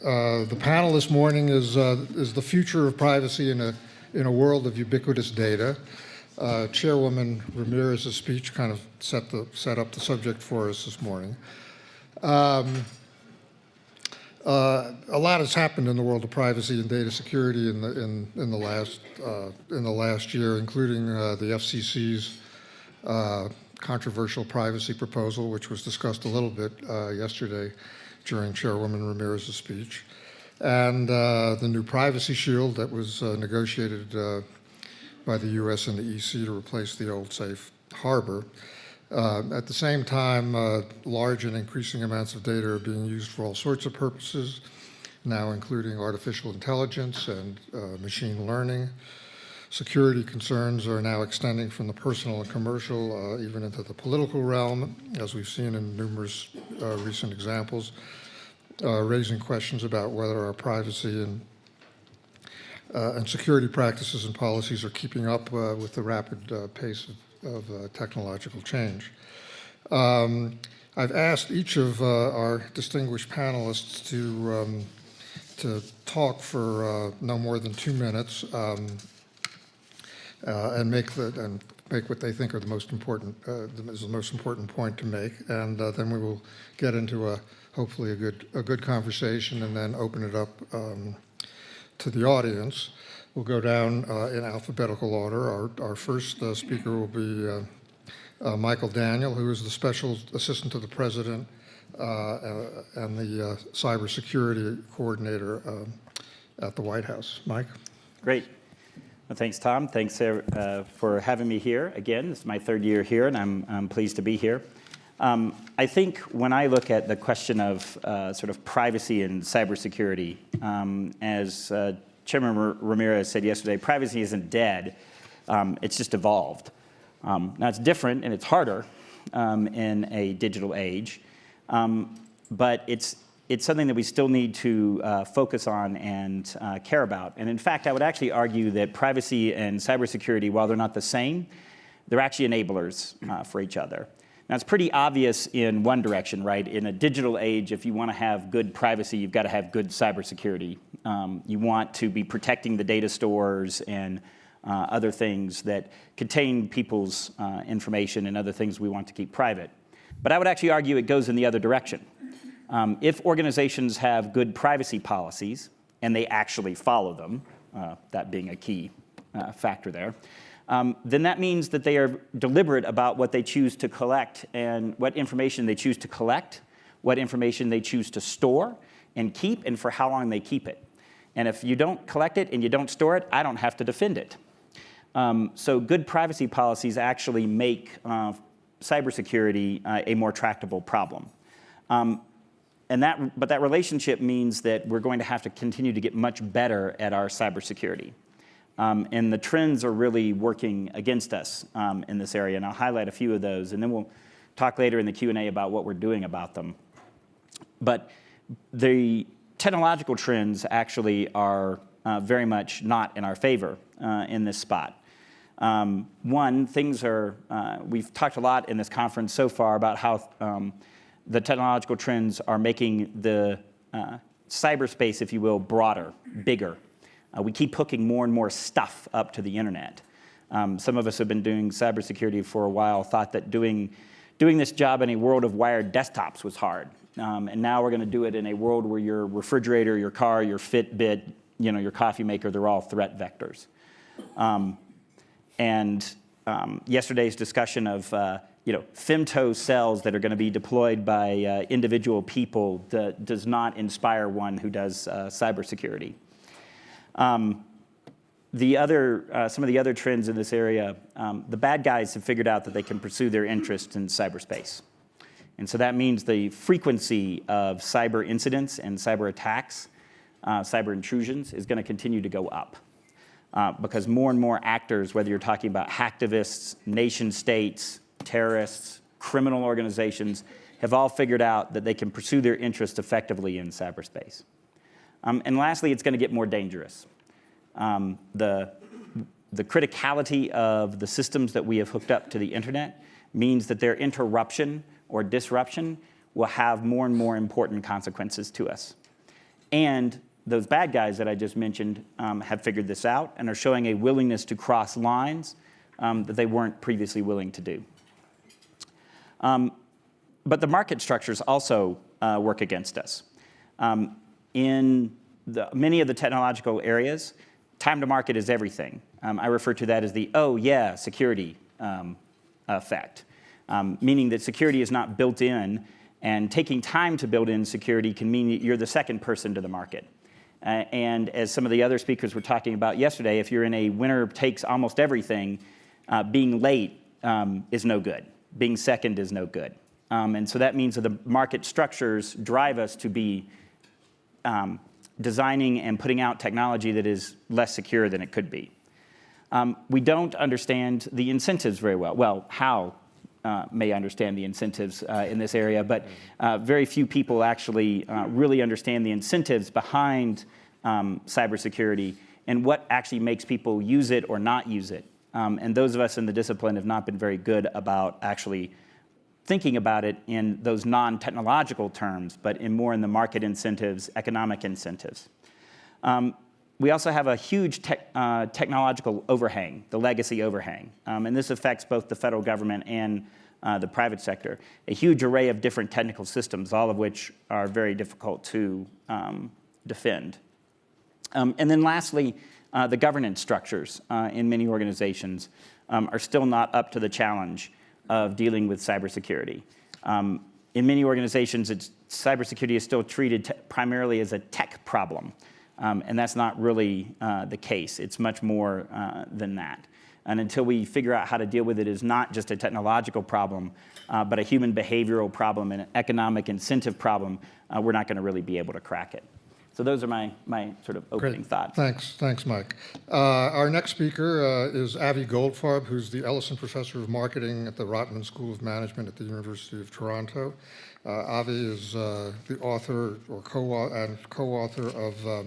The panel this morning is the future of privacy in a world of ubiquitous data. Chairwoman Ramirez's speech kind of set up the subject for us this morning. A lot has happened in the world of privacy and data security in the last year, including the FCC's controversial privacy proposal, which was discussed a little bit yesterday during Chairwoman Ramirez's speech, and the new Privacy Shield that was negotiated by the U.S. and the EC to replace the old safe harbor. At the same time, large and increasing amounts of data are being used for all sorts of purposes, now including artificial intelligence and machine learning. Security concerns are now extending from the personal and commercial even into the political realm, as we've seen in numerous recent examples, raising questions about whether our privacy and security practices and policies are keeping up with the rapid pace of technological change. I've asked each of our distinguished panelists to talk for no more than 2 minutes and make what they think are the most important point to make, and then we will get into hopefully a good conversation, and then open it up to the audience. We'll go down in alphabetical order. Our first speaker will be Michael Daniel, who is the Special Assistant to the President and the Cybersecurity Coordinator at the White House. Mike? Great. Well, thanks, Tom. Thanks for having me here again. This is my 3rd year here, and I'm pleased to be here. I think when I look at the question of sort of privacy and cybersecurity, as Chairman Ramirez said yesterday, privacy isn't dead, it's just evolved. Now it's different and it's harder in a digital age, but it's something that we still need to focus on and care about. And in fact, I would actually argue that privacy and cybersecurity, while they're not the same, they're actually enablers for each other. Now, it's pretty obvious in one direction, right? In a digital age, if you want to have good privacy, you've got to have good cybersecurity. You want to be protecting the data stores and other things that contain people's information and other things we want to keep private. But I would actually argue it goes in the other direction. If organizations have good privacy policies, and they actually follow them, that being a key factor there, then that means that they are deliberate about what they choose to collect and what information they choose to collect, what information they choose to store and keep, and for how long they keep it. And if you don't collect it and you don't store it, I don't have to defend it. So good privacy policies actually make cybersecurity a more tractable problem. But that relationship means that we're going to have to continue to get much better at our cybersecurity. And the trends are really working against us in this area, and I'll highlight a few of those, and then we'll talk later in the Q&A about what we're doing about them. But the technological trends actually are very much not in our favor in this spot. One, we've talked a lot in this conference so far about how the technological trends are making the cyberspace, if you will, broader, bigger. We keep hooking more and more stuff up to the internet. Some of us have been doing cybersecurity for a while, thought that doing this job in a world of wired desktops was hard. And now we're going to do it in a world where your refrigerator, your car, your Fitbit, your coffee maker, they're all threat vectors. Yesterday's discussion of femto cells that are going to be deployed by individual people does not inspire one who does cybersecurity. Some of the other trends in this area, the bad guys have figured out that they can pursue their interest in cyberspace. And so that means the frequency of cyber incidents and cyber attacks, cyber intrusions, is going to continue to go up. Because more and more actors, whether you're talking about hacktivists, nation states, terrorists, criminal organizations, have all figured out that they can pursue their interests effectively in cyberspace. And lastly, it's going to get more dangerous. The criticality of the systems that we have hooked up to the internet means that their interruption or disruption will have more and more important consequences to us. And those bad guys that I just mentioned have figured this out and are showing a willingness to cross lines that they weren't previously willing to do. But the market structures also work against us. In many of the technological areas, time to market is everything. I refer to that as the oh yeah security effect, meaning that security is not built in, and taking time to build in security can mean that you're the second person to the market. And as some of the other speakers were talking about yesterday, if you're in a winner takes almost everything, being late is no good. Being second is no good. And so that means that the market structures drive us to be designing and putting out technology that is less secure than it could be. We don't understand the incentives very well. Well, Hal may understand the incentives in this area, but very few people actually really understand the incentives behind cybersecurity and what actually makes people use it or not use it. And those of us in the discipline have not been very good about actually thinking about it in those non-technological terms, but more in the market incentives, economic incentives. We also have a huge technological overhang, the legacy overhang. And this affects both the federal government and the private sector. A huge array of different technical systems, all of which are very difficult to defend. And then lastly, the governance structures in many organizations are still not up to the challenge of dealing with cybersecurity. In many organizations, cybersecurity is still treated primarily as a tech problem. And that's not really the case. It's much more than that. And until we figure out how to deal with it as not just a technological problem, but a human behavioral problem and an economic incentive problem, we're not going to really be able to crack it. So those are my sort of opening thoughts. Thanks, Mike. Our next speaker is Avi Goldfarb, who's the Ellison Professor of Marketing at the Rotman School of Management at the University of Toronto. Avi is the author or co-author of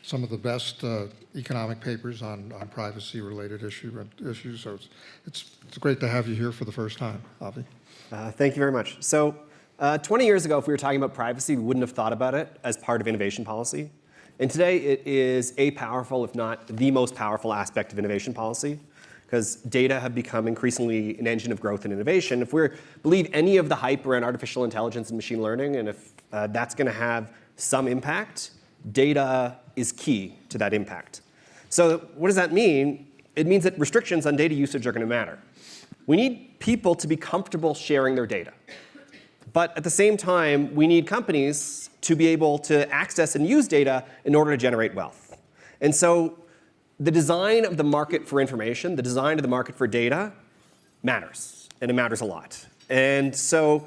some of the best economic papers on privacy-related issues. So it's great to have you here for the first time, Avi. Thank you very much. So 20 years ago, if we were talking about privacy, we wouldn't have thought about it as part of innovation policy. And today, it is a powerful, if not the most powerful aspect of innovation policy, because data have become increasingly an engine of growth and innovation. If we believe any of the hype around artificial intelligence and machine learning, and if that's going to have some impact, data is key to that impact. So what does that mean? It means that restrictions on data usage are going to matter. We need people to be comfortable sharing their data. But at the same time, we need companies to be able to access and use data in order to generate wealth. And so the design of the market for information, the design of the market for data matters, and it matters a lot. And so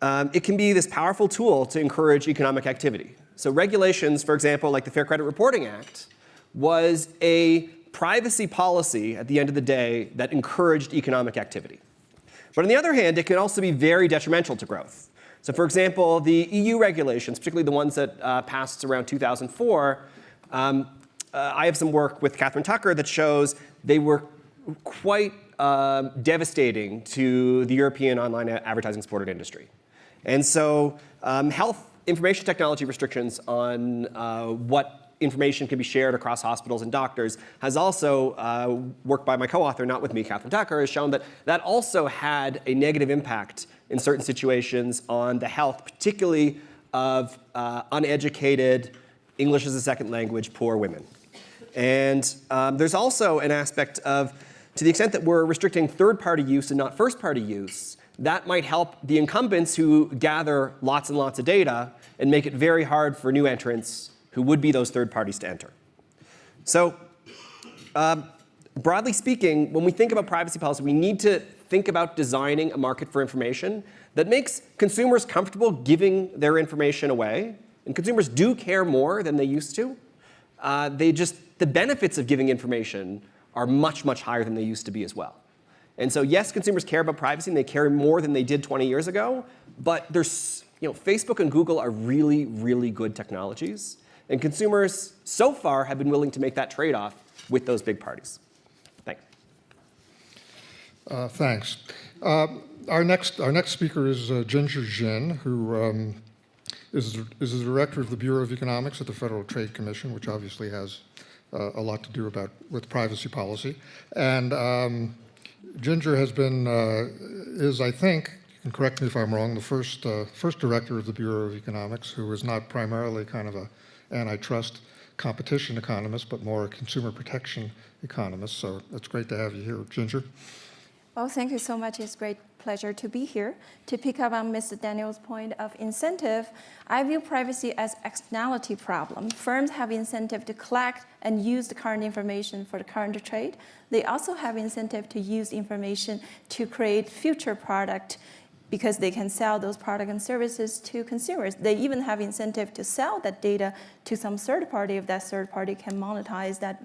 it can be this powerful tool to encourage economic activity. So regulations, for example, like the Fair Credit Reporting Act, was a privacy policy at the end of the day that encouraged economic activity. But on the other hand, it can also be very detrimental to growth. So for example, the EU regulations, particularly the ones that passed around 2004, I have some work with Catherine Tucker that shows they were quite devastating to the European online advertising supported industry. And so health information technology restrictions on what information can be shared across hospitals and doctors has also, work by my co-author, not with me, Catherine Tucker, has shown that that also had a negative impact in certain situations on the health, particularly of uneducated, English as a second language, poor women. And there's also an aspect of, to the extent that we're restricting third-party use and not first-party use, that might help the incumbents who gather lots and lots of data and make it very hard for new entrants who would be those third parties to enter. So broadly speaking, when we think about privacy policy, we need to think about designing a market for information that makes consumers comfortable giving their information away. And consumers do care more than they used to. The benefits of giving information are much, much higher than they used to be as well. And so yes, consumers care about privacy, and they care more than they did 20 years ago. But Facebook and Google are really, really good technologies. And consumers, so far, have been willing to make that trade-off with those big parties. Thanks. Thanks. Our next speaker is Ginger Jin, who is the director of the Bureau of Economics at the Federal Trade Commission, which obviously has a lot to do with privacy policy. And Ginger has been, I think, you can correct me if I'm wrong, the first director of the Bureau of Economics who is not primarily kind of a antitrust competition economist, but more a consumer protection economist. So it's great to have you here, Ginger. Well, thank you so much. It's a great pleasure to be here. To pick up on Mr. Daniel's point of incentive, I view privacy as externality problem. Firms have incentive to collect and use the current information for the current trade. They also have incentive to use information to create future product because they can sell those products and services to consumers. They even have incentive to sell that data to some third party if that third party can monetize that,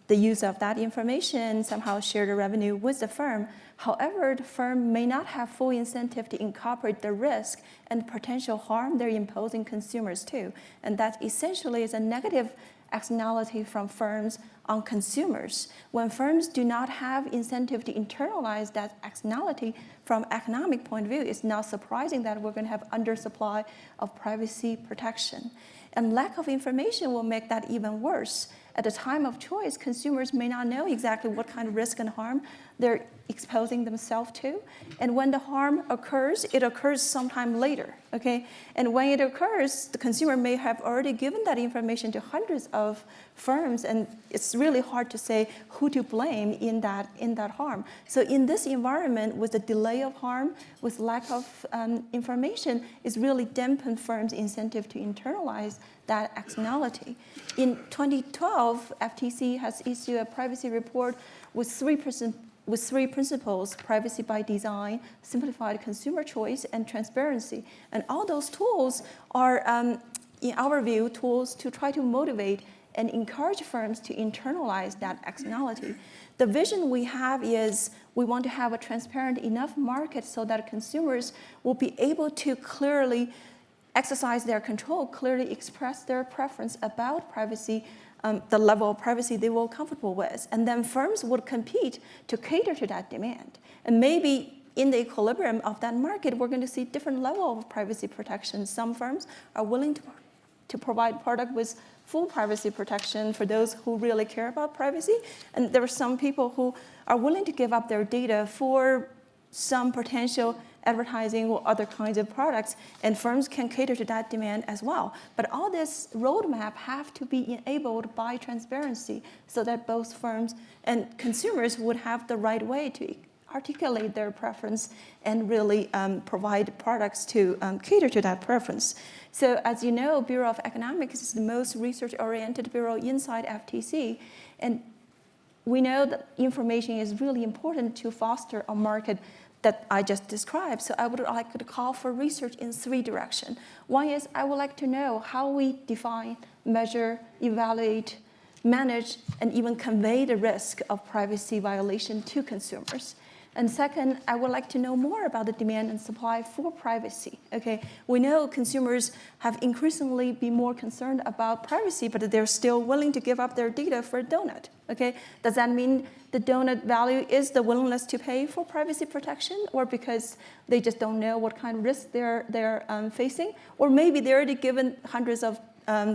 the use of that information, somehow share the revenue with the firm. However, the firm may not have full incentive to incorporate the risk and potential harm they're imposing consumers too. And that essentially is a negative externality from firms on consumers. When firms do not have incentive to internalize that externality from economic point of view, it's not surprising that we're going to have undersupply of privacy protection. And lack of information will make that even worse. At the time of choice, consumers may not know exactly what kind of risk and harm they're exposing themselves to. And when the harm occurs, it occurs sometime later, okay? And when it occurs, the consumer may have already given that information to hundreds of firms, and it's really hard to say who to blame in that harm. So in this environment, with the delay of harm, with lack of information, it's really dampened firms' incentive to internalize that externality. In 2012, FTC has issued a privacy report with three principles: privacy by design, simplified consumer choice, and transparency. And all those tools are, in our view, tools to try to motivate and encourage firms to internalize that externality. The vision we have is we want to have a transparent enough market so that consumers will be able to clearly exercise their control, clearly express their preference about privacy, the level of privacy they were comfortable with. And then firms would compete to cater to that demand. And maybe in the equilibrium of that market, we're going to see different level of privacy protection. Some firms are willing to provide product with full privacy protection for those who really care about privacy. And there are some people who are willing to give up their data for some potential advertising or other kinds of products, and firms can cater to that demand as well. But all this roadmap have to be enabled by transparency so that both firms and consumers would have the right way to articulate their preference and really provide products to cater to that preference. So as you know, Bureau of Economics is the most research-oriented bureau inside FTC, and we know that information is really important to foster a market that I just described. So I would like to call for research in three directions. One is I would like to know how we define, measure, evaluate, manage, and even convey the risk of privacy violation to consumers. And second, I would like to know more about the demand and supply for privacy. Okay, we know consumers have increasingly been more concerned about privacy, but they're still willing to give up their data for a donut. Okay, does that mean the donut value is the willingness to pay for privacy protection, or because they just don't know what kind of risk they're facing, or maybe they're already given hundreds of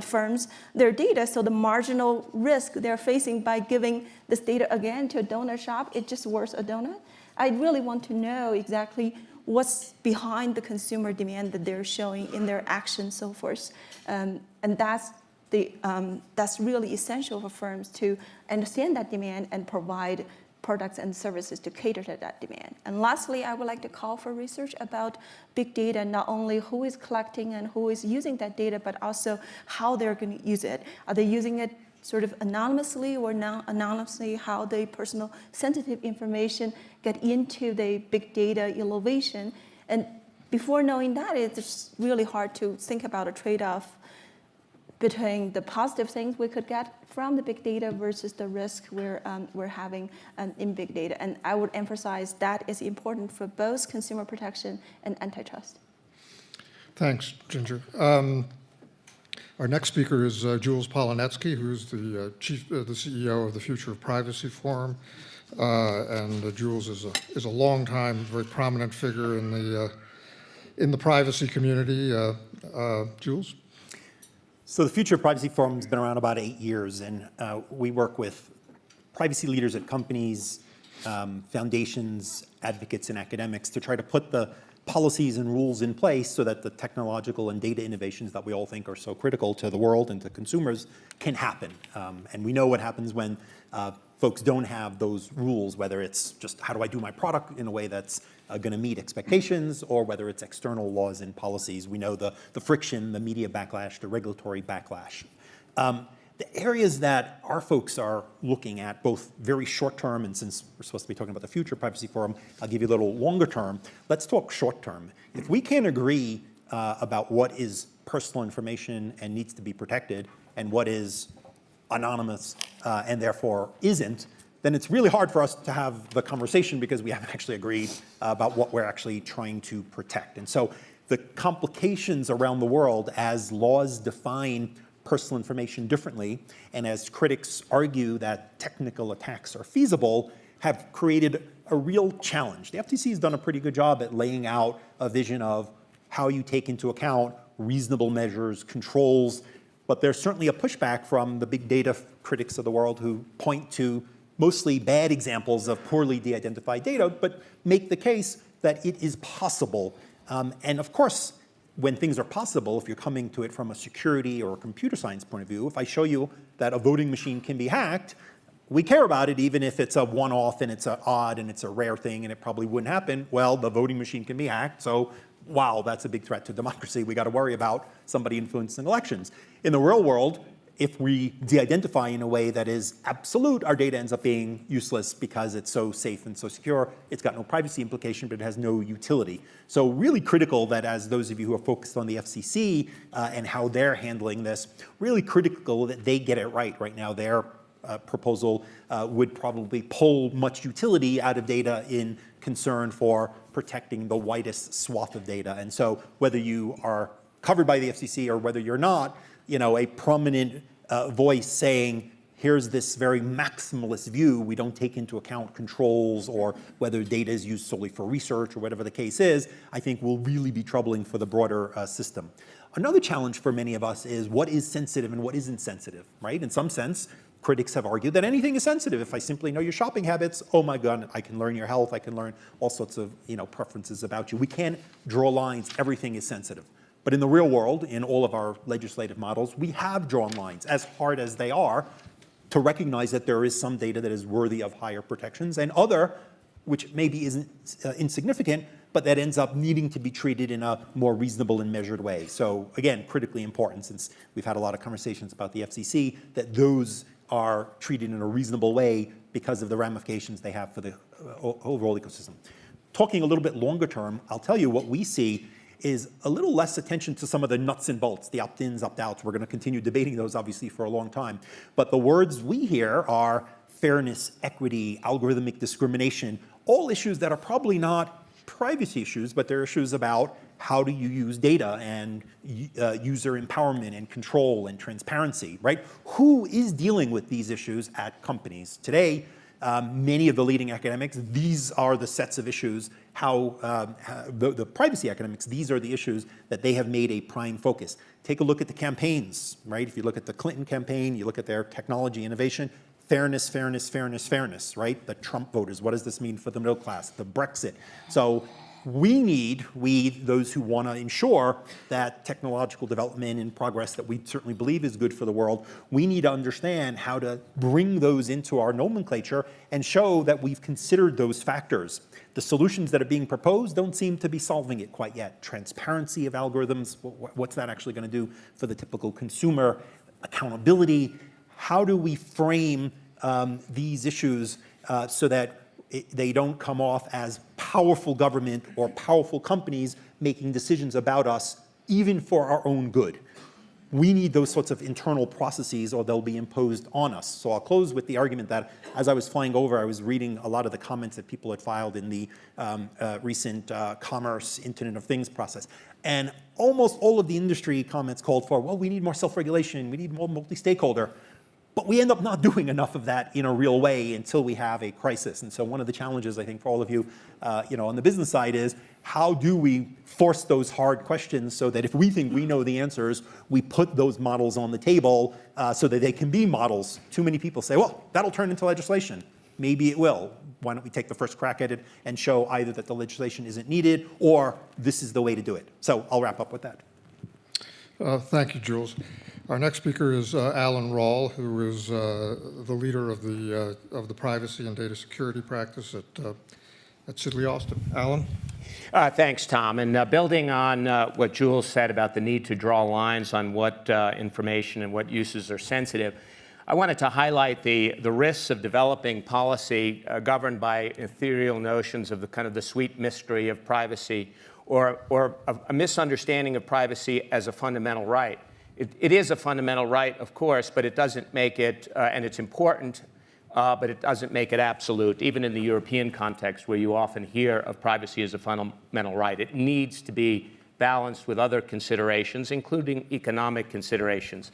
firms their data, so the marginal risk they're facing by giving this data again to a donut shop, it's just worth a donut? I really want to know exactly what's behind the consumer demand that they're showing in their actions, so forth. And that's really essential for firms to understand that demand and provide products and services to cater to that demand. And lastly, I would like to call for research about big data, not only who is collecting and who is using that data, but also how they're going to use it. Are they using it sort of anonymously or non-anonymously, how the personal sensitive information get into the big data innovation. And before knowing that, it's really hard to think about a trade-off between the positive things we could get from the big data versus the risk we're having in big data. And I would emphasize that is important for both consumer protection and antitrust. Thanks, Ginger. Our next speaker is Jules Polonetsky, who's the CEO of the Future of Privacy Forum. And Jules is a long-time, very prominent figure in the privacy community, Jules? So the Future of Privacy Forum has been around about 8 years, and we work with privacy leaders at companies, foundations, advocates, and academics to try to put the policies and rules in place so that the technological and data innovations that we all think are so critical to the world and to consumers can happen. And we know what happens when folks don't have those rules, whether it's just how do I do my product in a way that's going to meet expectations, or whether it's external laws and policies. We know the friction, the media backlash, the regulatory backlash. The areas that our folks are looking at, both very short term, and since we're supposed to be talking about the Future Privacy Forum, I'll give you a little longer term. Let's talk short term. If we can't agree about what is personal information and needs to be protected and what is anonymous and therefore isn't, then it's really hard for us to have the conversation because we haven't actually agreed about what we're actually trying to protect. And so the complications around the world as laws define personal information differently, and as critics argue that technical attacks are feasible, have created a real challenge. The FTC has done a pretty good job at laying out a vision of how you take into account reasonable measures, controls, but there's certainly a pushback from the big data critics of the world who point to mostly bad examples of poorly de-identified data, but make the case that it is possible. And of course, when things are possible, if you're coming to it from a security or a computer science point of view, if I show you that a voting machine can be hacked, we care about it even if it's a one-off and it's an odd and it's a rare thing and it probably wouldn't happen. Well, the voting machine can be hacked, so wow, that's a big threat to democracy. We got to worry about somebody influencing elections. In the real world, if we de-identify in a way that is absolute, our data ends up being useless because it's so safe and so secure. It's got no privacy implication, but it has no utility. So really critical that, as those of you who are focused on the FCC and how they're handling this, really critical that they get it right. Right now, their proposal would probably pull much utility out of data in concern for protecting the widest swath of data. And so whether you are covered by the FCC or whether you're not, a prominent voice saying, here's this very maximalist view, we don't take into account controls or whether data is used solely for research or whatever the case is, I think will really be troubling for the broader system. Another challenge for many of us is what is sensitive and what isn't sensitive, right? In some sense, critics have argued that anything is sensitive. If I simply know your shopping habits, oh my God, I can learn your health, I can learn all sorts of preferences about you. We can't draw lines, everything is sensitive. But in the real world, in all of our legislative models, we have drawn lines, as hard as they are, to recognize that there is some data that is worthy of higher protections and other, which maybe isn't insignificant, but that ends up needing to be treated in a more reasonable and measured way. So again, critically important, since we've had a lot of conversations about the FCC, that those are treated in a reasonable way because of the ramifications they have for the overall ecosystem. Talking a little bit longer term, I'll tell you what we see is a little less attention to some of the nuts and bolts, the opt-ins, opt-outs. We're going to continue debating those, obviously, for a long time. But the words we hear are fairness, equity, algorithmic discrimination, all issues that are probably not privacy issues, but they're issues about how do you use data and user empowerment and control and transparency, right? Who is dealing with these issues at companies? Today, many of the leading academics, these are the sets of issues, the privacy academics, these are the issues that they have made a prime focus. Take a look at the campaigns, right? If you look at the Clinton campaign, you look at their technology innovation, fairness, fairness, fairness, fairness, right? The Trump voters, what does this mean for the middle class? The Brexit. So we, those who want to ensure that technological development and progress that we certainly believe is good for the world, we need to understand how to bring those into our nomenclature and show that we've considered those factors. The solutions that are being proposed don't seem to be solving it quite yet. Transparency of algorithms, what's that actually going to do for the typical consumer? Accountability, how do we frame these issues so that they don't come off as powerful government or powerful companies making decisions about us, even for our own good. We need those sorts of internal processes or they'll be imposed on us. So I'll close with the argument that as I was flying over, I was reading a lot of the comments that people had filed in the recent commerce Internet of Things process. And almost all of the industry comments called for, well, we need more self-regulation, we need more multi-stakeholder. But we end up not doing enough of that in a real way until we have a crisis. And so one of the challenges, I think, for all of you, on the business side is how do we force those hard questions so that if we think we know the answers, we put those models on the table so that they can be models. Too many people say, well, that'll turn into legislation. Maybe it will. Why don't we take the first crack at it and show either that the legislation isn't needed or this is the way to do it. So I'll wrap up with that. Thank you, Jules. Our next speaker is Alan Rawl, who is the leader of the privacy and data security practice at Sidley Austin. Alan? Thanks, Tom. And building on what Jules said about the need to draw lines on what information and what uses are sensitive, I wanted to highlight the risks of developing policy governed by ethereal notions of the kind of the sweet mystery of privacy or a misunderstanding of privacy as a fundamental right. It is a fundamental right, of course, but it doesn't make it, and it's important, but it doesn't make it absolute, even in the European context where you often hear of privacy as a fundamental right. It needs to be balanced with other considerations, including economic considerations.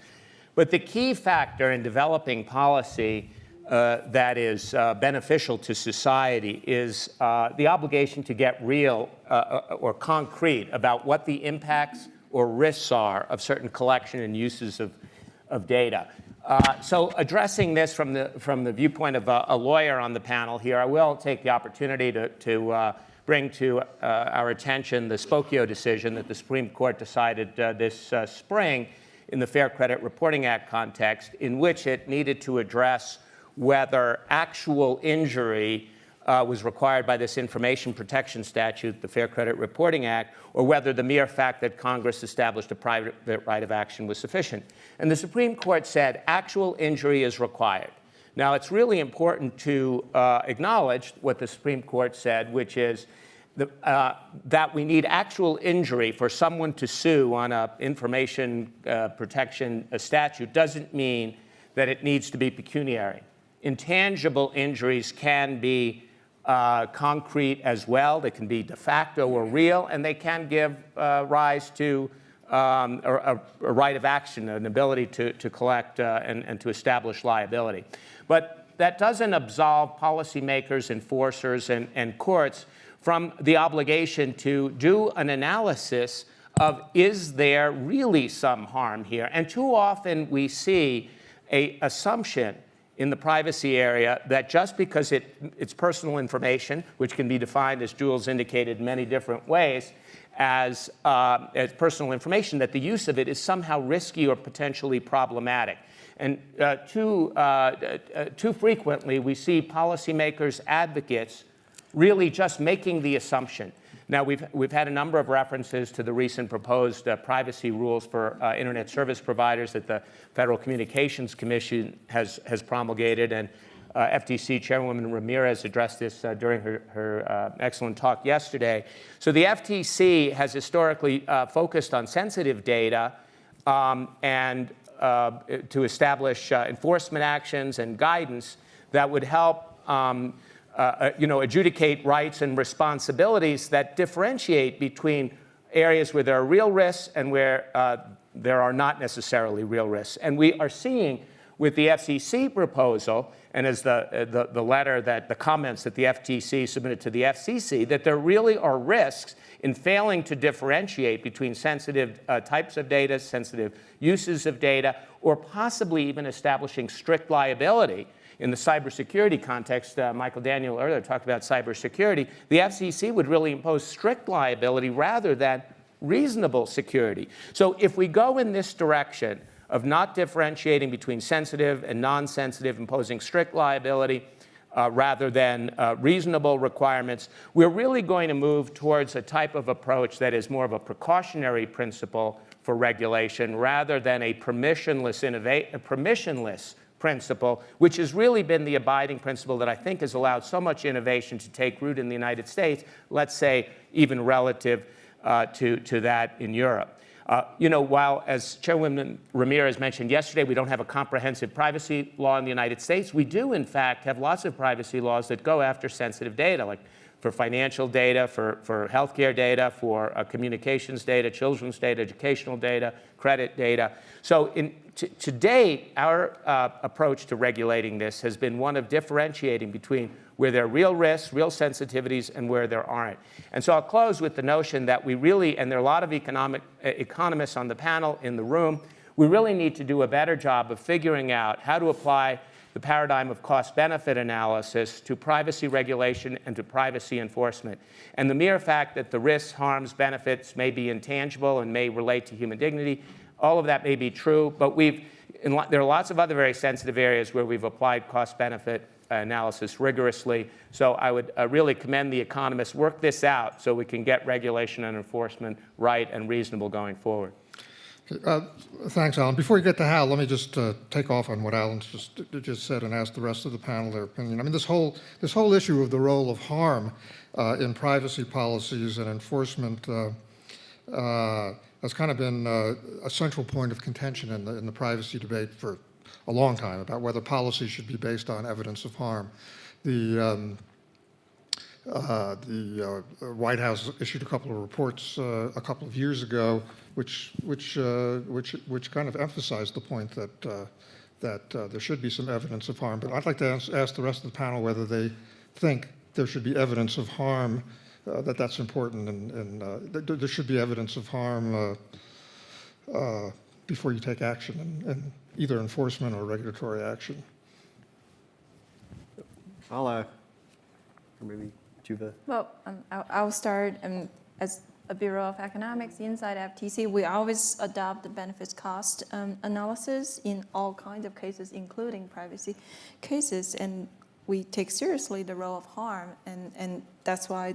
But the key factor in developing policy that is beneficial to society is the obligation to get real or concrete about what the impacts or risks are of certain collection and uses of data. So addressing this from the viewpoint of a lawyer on the panel here, I will take the opportunity to bring to our attention the Spokio decision that the Supreme Court decided this spring in the Fair Credit Reporting Act context, in which it needed to address whether actual injury was required by this information protection statute, the Fair Credit Reporting Act, or whether the mere fact that Congress established a private right of action was sufficient. And the Supreme Court said actual injury is required. Now, it's really important to acknowledge what the Supreme Court said, which is that we need actual injury for someone to sue on an information protection statute doesn't mean that it needs to be pecuniary. Intangible injuries can be concrete as well. They can be de facto or real, and they can give rise to a right of action, an ability to collect and to establish liability. But that doesn't absolve policymakers, enforcers, and courts from the obligation to do an analysis of, is there really some harm here? And too often we see an assumption in the privacy area that just because it's personal information, which can be defined, as Jules indicated, in many different ways, as personal information, that the use of it is somehow risky or potentially problematic. And too frequently we see policymakers, advocates, really just making the assumption. Now, we've had a number of references to the recent proposed privacy rules for internet service providers that the Federal Communications Commission has promulgated, and FTC Chairwoman Ramirez addressed this during her excellent talk yesterday. So the FTC has historically focused on sensitive data and to establish enforcement actions and guidance that would help adjudicate rights and responsibilities that differentiate between areas where there are real risks and where there are not necessarily real risks. And we are seeing with the FCC proposal, and as the letter that the comments that the FTC submitted to the FCC, that there really are risks in failing to differentiate between sensitive types of data, sensitive uses of data, or possibly even establishing strict liability. In the cybersecurity context, Michael Daniel earlier talked about cybersecurity. The FCC would really impose strict liability rather than reasonable security. So if we go in this direction of not differentiating between sensitive and non-sensitive, imposing strict liability rather than reasonable requirements, we're really going to move towards a type of approach that is more of a precautionary principle for regulation rather than a permissionless principle, which has really been the abiding principle that I think has allowed so much innovation to take root in the United States, let's say even relative to that in Europe. While, as Chairwoman Ramirez mentioned yesterday, we don't have a comprehensive privacy law in the United States, we do, in fact, have lots of privacy laws that go after sensitive data, like for financial data, for healthcare data, for communications data, children's data, educational data, credit data. So to date, our approach to regulating this has been one of differentiating between where there are real risks, real sensitivities, and where there aren't. And so I'll close with the notion that we really, and there are a lot of economists on the panel in the room, we really need to do a better job of figuring out how to apply the paradigm of cost-benefit analysis to privacy regulation and to privacy enforcement. And the mere fact that the risks, harms, benefits may be intangible and may relate to human dignity, all of that may be true, but there are lots of other very sensitive areas where we've applied cost-benefit analysis rigorously. So I would really commend the economists work this out so we can get regulation and enforcement right and reasonable going forward. Thanks, Alan. Before you get to Hal, let me just take off on what Alan just said and ask the rest of the panel their opinion. I mean, this whole issue of the role of harm in privacy policies and enforcement has kind of been a central point of contention in the privacy debate for a long time about whether policy should be based on evidence of harm. The White House issued a couple of reports a couple of years ago, which kind of emphasized the point that there should be some evidence of harm. But I'd like to ask the rest of the panel whether they think there should be evidence of harm, that's important, and there should be evidence of harm before you take action, and either enforcement or regulatory action. Or maybe Juva. Well, I'll start. As a Bureau of Economics inside FTC, we always adopt the benefits cost analysis in all kinds of cases, including privacy cases, and we take seriously the role of harm, and that's why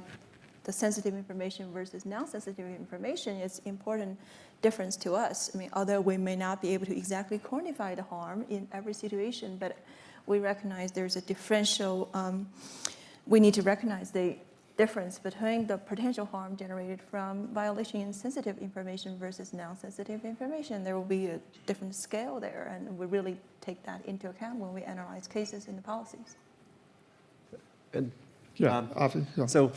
the sensitive information versus non-sensitive information is important difference to us. I mean, although we may not be able to exactly quantify the harm in every situation, but we recognize there's a differential. We need to recognize the difference between the potential harm generated from violation in sensitive information versus non-sensitive information. There will be a different scale there, and we really take that into account when we analyze cases in the policies. And, Avi, yeah. So,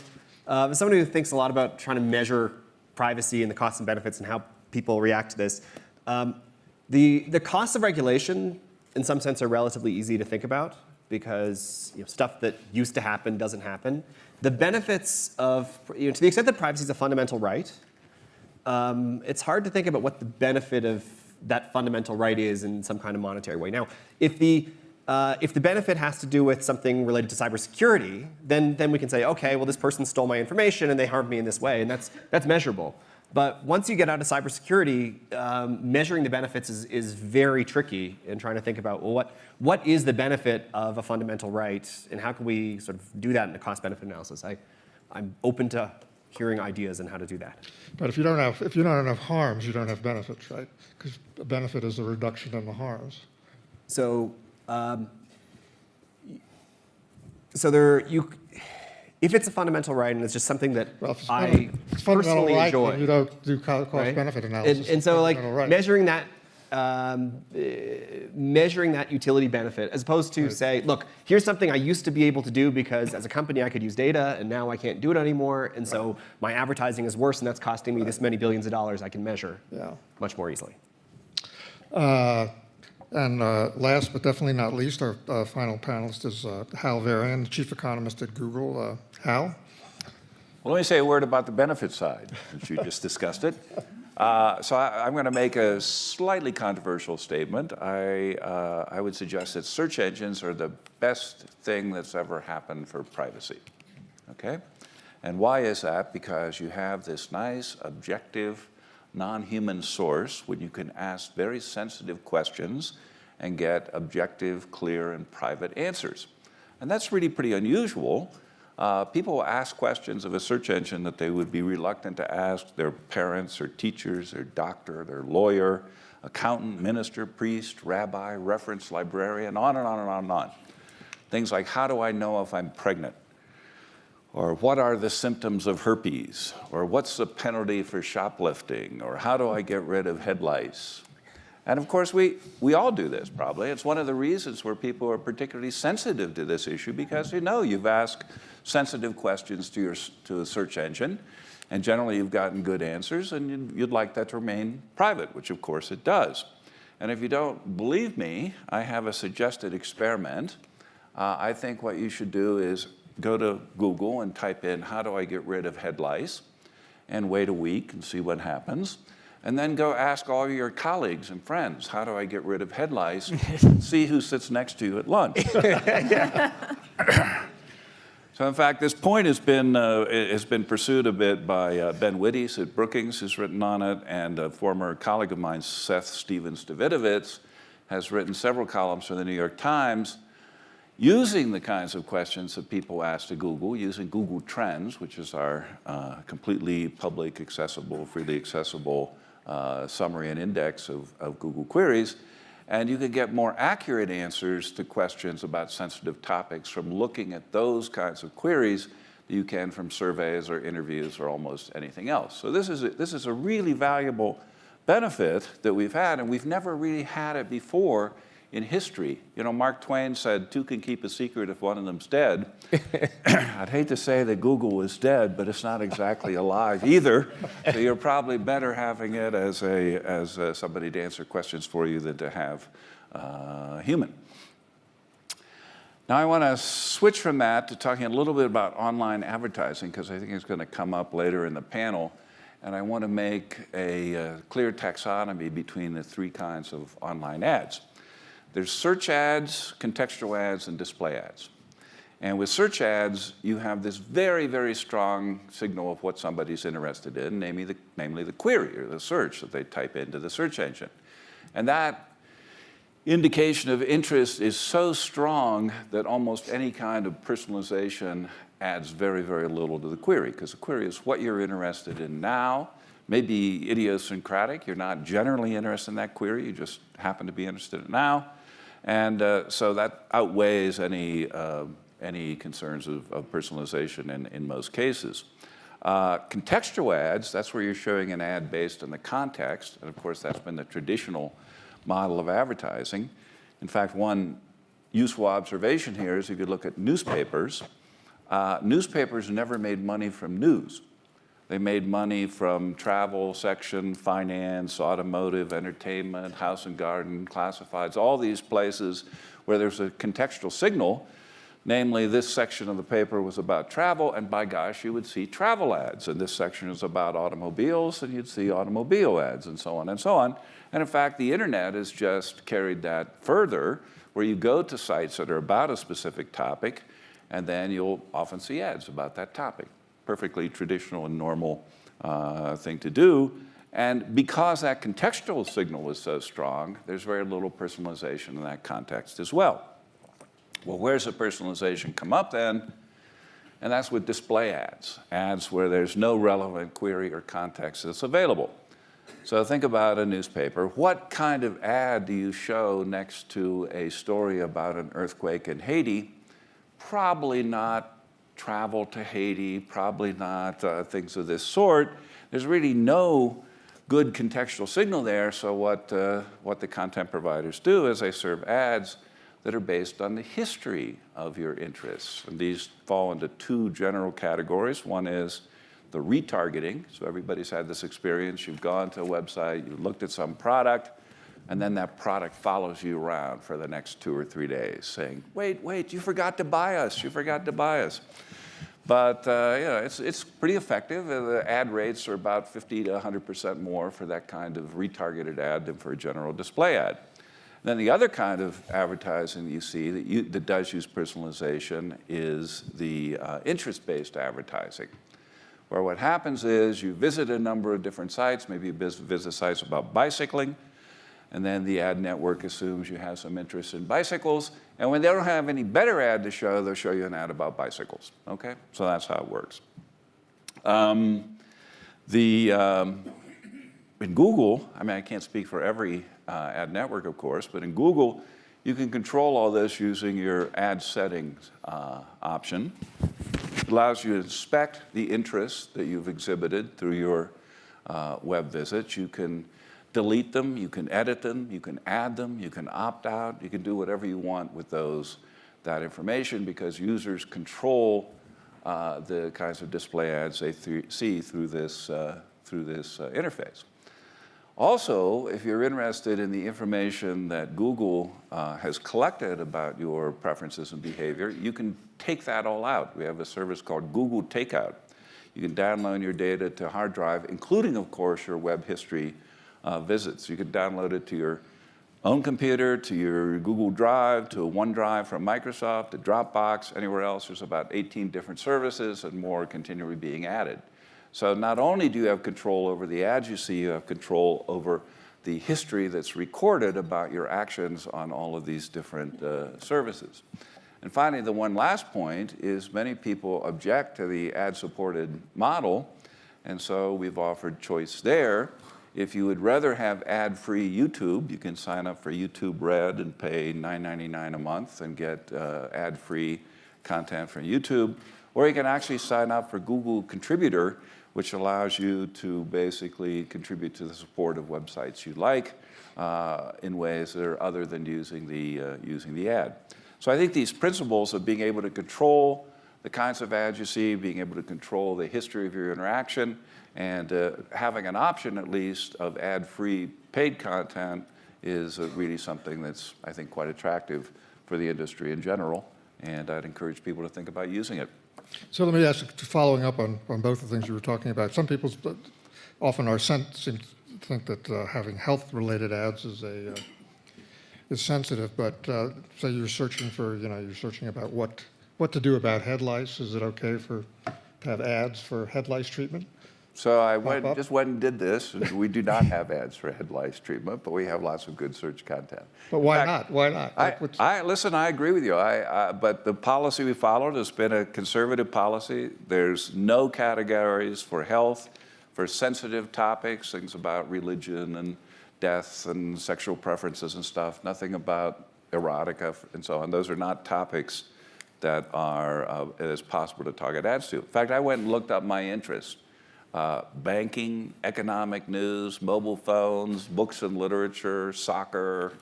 as somebody who thinks a lot about trying to measure privacy and the costs and benefits and how people react to this, the costs of regulation, in some sense, are relatively easy to think about because stuff that used to happen doesn't happen. The benefits of, to the extent that privacy is a fundamental right, it's hard to think about what the benefit of that fundamental right is in some kind of monetary way. Now, if the benefit has to do with something related to cybersecurity, then we can say, okay, well, this person stole my information and they harmed me in this way, and that's measurable. But once you get out of cybersecurity, measuring the benefits is very tricky in trying to think about, well, what is the benefit of a fundamental right, and how can we sort of do that in a cost-benefit analysis? I'm open to hearing ideas on how to do that. But if you don't have harms, you don't have benefits, right? Because a benefit is a reduction in the harms. So, if it's a fundamental right and it's just something that I personally right, enjoy, then you don't do cost-benefit analysis. and so, like right. measuring that utility benefit, as opposed to say, look, here's something I used to be able to do because as a company I could use data, and now I can't do it anymore, and so my advertising is worse, and that's costing me this many billions of dollars. I can measure much more easily. And last but definitely not least, our final panelist is Hal Varian, the chief economist at Google. Hal? Well, let me say a word about the benefit side, since you just discussed it. So I'm going to make a slightly controversial statement. I would suggest that search engines are the best thing that's ever happened for privacy. Okay? And why is that? Because you have this nice, objective, non-human source when you can ask very sensitive questions and get objective, clear, and private answers. And that's really pretty unusual. People ask questions of a search engine that they would be reluctant to ask their parents or teachers or doctor, their lawyer, accountant, minister, priest, rabbi, reference librarian, on and on and on and on. Things like, how do I know if I'm pregnant? Or what are the symptoms of herpes? Or what's the penalty for shoplifting? Or how do I get rid of head lice? And of course, we all do this probably. It's one of the reasons where people are particularly sensitive to this issue, because you've asked sensitive questions to the search engine, and generally you've gotten good answers, and you'd like that to remain private, which of course it does. And if you don't believe me, I have a suggested experiment. I think what you should do is go to Google and type in, how do I get rid of head lice? And wait a week and see what happens. And then go ask all your colleagues and friends, how do I get rid of head lice? See who sits next to you at lunch. So in fact, this point has been pursued a bit by Ben Wittes at Brookings, who's written on it, and a former colleague of mine, Seth Stevens-Davidovitz, has written several columns for the New York Times using the kinds of questions that people ask to Google, using Google Trends, which is our completely public accessible, freely accessible summary and index of Google queries. And you can get more accurate answers to questions about sensitive topics from looking at those kinds of queries that you can from surveys or interviews or almost anything else. So this is a really valuable benefit that we've had, and we've never really had it before in history. You know, Mark Twain said, two can keep a secret if one of them's dead. I'd hate to say that Google was dead, but it's not exactly alive either. So you're probably better having it as somebody to answer questions for you than to have a human. Now I want to switch from that to talking a little bit about online advertising, because I think it's going to come up later in the panel. And I want to make a clear taxonomy between the three kinds of online ads. There's search ads, contextual ads, and display ads. And with search ads, you have this very, very strong signal of what somebody's interested in, namely the query or the search that they type into the search engine. And that indication of interest is so strong that almost any kind of personalization adds very, very little to the query, because the query is what you're interested in now. Maybe idiosyncratic. You're not generally interested in that query. You just happen to be interested in it now. And so that outweighs any concerns of personalization in most cases. Contextual ads, that's where you're showing an ad based on the context. And of course, that's been the traditional model of advertising. In fact, one useful observation here is if you look at newspapers, newspapers never made money from news. They made money from travel section, finance, automotive, entertainment, house and garden, classifieds, all these places where there's a contextual signal. Namely, this section of the paper was about travel, and by gosh, you would see travel ads. And this section is about automobiles, and you'd see automobile ads, and so on and so on. And in fact, the internet has just carried that further, where you go to sites that are about a specific topic, and then you'll often see ads about that topic. Perfectly traditional and normal thing to do. And because that contextual signal is so strong, there's very little personalization in that context as well. Well, where's the personalization come up then? And that's with display ads, ads where there's no relevant query or context that's available. So think about a newspaper. What kind of ad do you show next to a story about an earthquake in Haiti? Probably not travel to Haiti, probably not things of this sort. There's really no good contextual signal there, so what the content providers do is they serve ads that are based on the history of your interests. And these fall into two general categories. One is the retargeting. So everybody's had this experience. You've gone to a website, you looked at some product, and then that product follows you around for the next 2 or 3 days saying, wait, you forgot to buy us, you forgot to buy us. But it's pretty effective. The ad rates are about 50 to 100% more for that kind of retargeted ad than for a general display ad. Then the other kind of advertising that you see that does use personalization is the interest-based advertising, where what happens is you visit a number of different sites, maybe you visit sites about bicycling, and then the ad network assumes you have some interest in bicycles, and when they don't have any better ad to show, they'll show you an ad about bicycles, okay? So that's how it works. In Google, I mean, I can't speak for every ad network, of course, but in Google, you can control all this using your ad settings option. It allows you to inspect the interests that you've exhibited through your web visits. You can delete them, you can edit them, you can add them, you can opt out, you can do whatever you want with that information, because users control the kinds of display ads they see through this interface. Also, if you're interested in the information that Google has collected about your preferences and behavior, you can take that all out. We have a service called Google Takeout. You can download your data to a hard drive, including, of course, your web history visits. You can download it to your own computer, to your Google Drive, to a OneDrive from Microsoft, to Dropbox, anywhere else. There's about 18 different services and more continually being added. So not only do you have control over the ads you see, you have control over the history that's recorded about your actions on all of these different services. And finally, the one last point is many people object to the ad-supported model, and so we've offered choice there. If you would rather have ad-free YouTube, you can sign up for YouTube Red and pay $9.99 a month and get ad-free content from YouTube. Or you can actually sign up for Google Contributor, which allows you to basically contribute to the support of websites you like in ways that are other than using the ad. So I think these principles of being able to control the kinds of ads you see, being able to control the history of your interaction, and having an option at least of ad-free paid content is really something that's, I think, quite attractive for the industry in general, and I'd encourage people to think about using it. So let me ask, following up on both the things you were talking about, some people often seem to think that having health-related ads is sensitive, but say you're searching for, you're searching about what to do about head lice. Is it okay to have ads for head lice treatment? So I just went and did this. We do not have ads for head lice treatment, but we have lots of good search content. But why not? Why not? Listen, I agree with you. But the policy we followed has been a conservative policy. There's no categories for health, for sensitive topics, things about religion and death and sexual preferences and stuff, nothing about erotica and so on. Those are not topics that it is possible to target ads to. In fact, I went and looked up my interests. Banking, economic news, mobile phones, books and literature, soccer,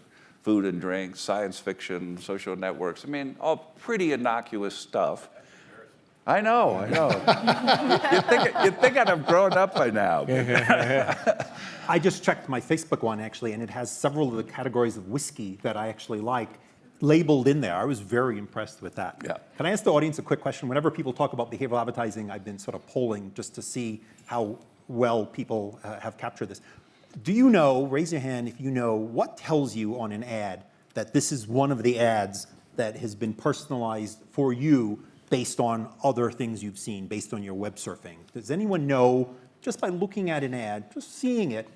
food and drink, science fiction, social networks. I mean, all pretty innocuous stuff. I know. You'd think I'd have grown up by now. I just checked my Facebook one, actually, and it has several of the categories of whiskey that I actually like labeled in there. I was very impressed with that. Yeah. Can I ask the audience a quick question? Whenever people talk about behavioral advertising, I've been sort of polling just to see how well people have captured this. Do you know, raise your hand if you know, what tells you on an ad that this is one of the ads that has been personalized for you based on other things you've seen, based on your web surfing? Does anyone know, just by looking at an ad, just seeing it,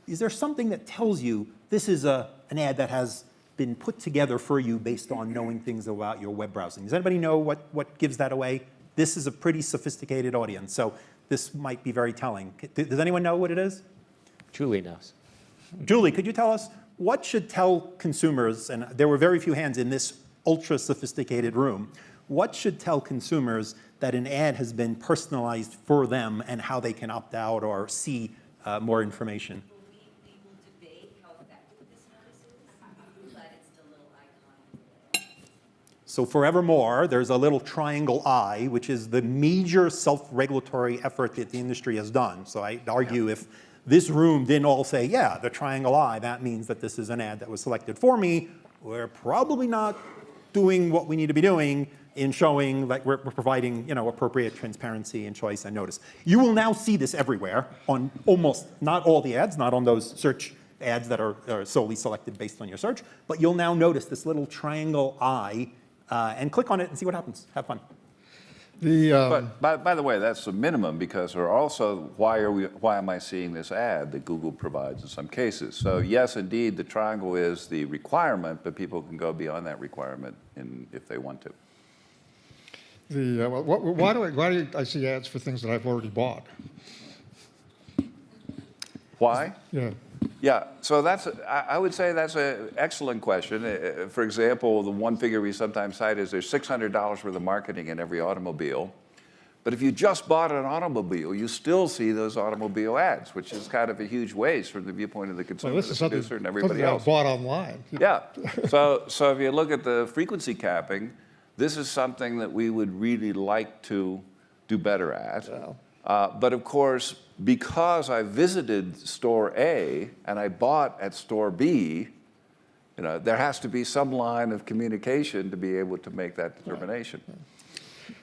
is there something that tells you this is an ad that has been put together for you based on knowing things about your web browsing? Does anybody know what gives that away? This is a pretty sophisticated audience, so this might be very telling. Does anyone know what it is? Julie knows. Julie, could you tell us what should tell consumers, and there were very few hands in this ultra sophisticated room, what should tell consumers that an ad has been personalized for them and how they can opt out or see more information? We will debate how effective this notice is, but it's the little icon. So forevermore, there's a little triangle eye, which is the major self-regulatory effort that the industry has done. So I'd argue if this room didn't all say, yeah, the triangle eye, that means that this is an ad that was selected for me, we're probably not doing what we need to be doing in showing like we're providing appropriate transparency and choice and notice. You will now see this everywhere on almost, not all the ads, not on those search ads that are solely selected based on your search, but you'll now notice this little triangle eye and click on it and see what happens. Have fun. But by the way, that's the minimum, because there are also, why am I seeing this ad that Google provides in some cases? So yes, indeed, the triangle is the requirement, but people can go beyond that requirement if they want to. Why do I see ads for things that I've already bought? Why? Yeah. Yeah, so I would say that's an excellent question. For example, the one figure we sometimes cite is there's $600 worth of marketing in every automobile, But if you just bought an automobile, you still see those automobile ads, which is kind of a huge waste from the viewpoint of the consumer, Well, this the is something, producer, and everybody something I else. bought online. Yeah. So if you look at the frequency capping, this is something that we would really like to do better at. Yeah. But of course, because I visited store A and I bought at store B, there has to be some line of communication to be able to make that determination.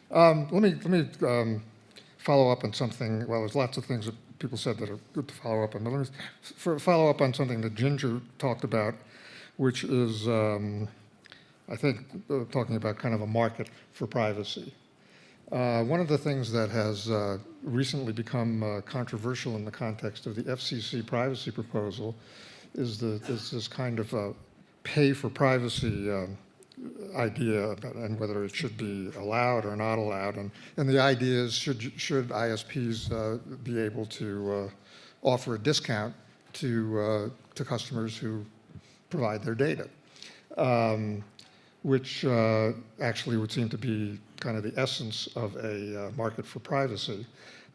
Let me follow up on something. Well, there's lots of things that people said that are good to follow up on. But let me follow up on something that Ginger talked about, which is, I think, talking about kind of a market for privacy. One of the things that has recently become controversial in the context of the FCC privacy proposal is this kind of pay for privacy idea, and whether it should be allowed or not allowed. And the idea is, should ISPs be able to offer a discount to customers who provide their data, which actually would seem to be kind of the essence of a market for privacy.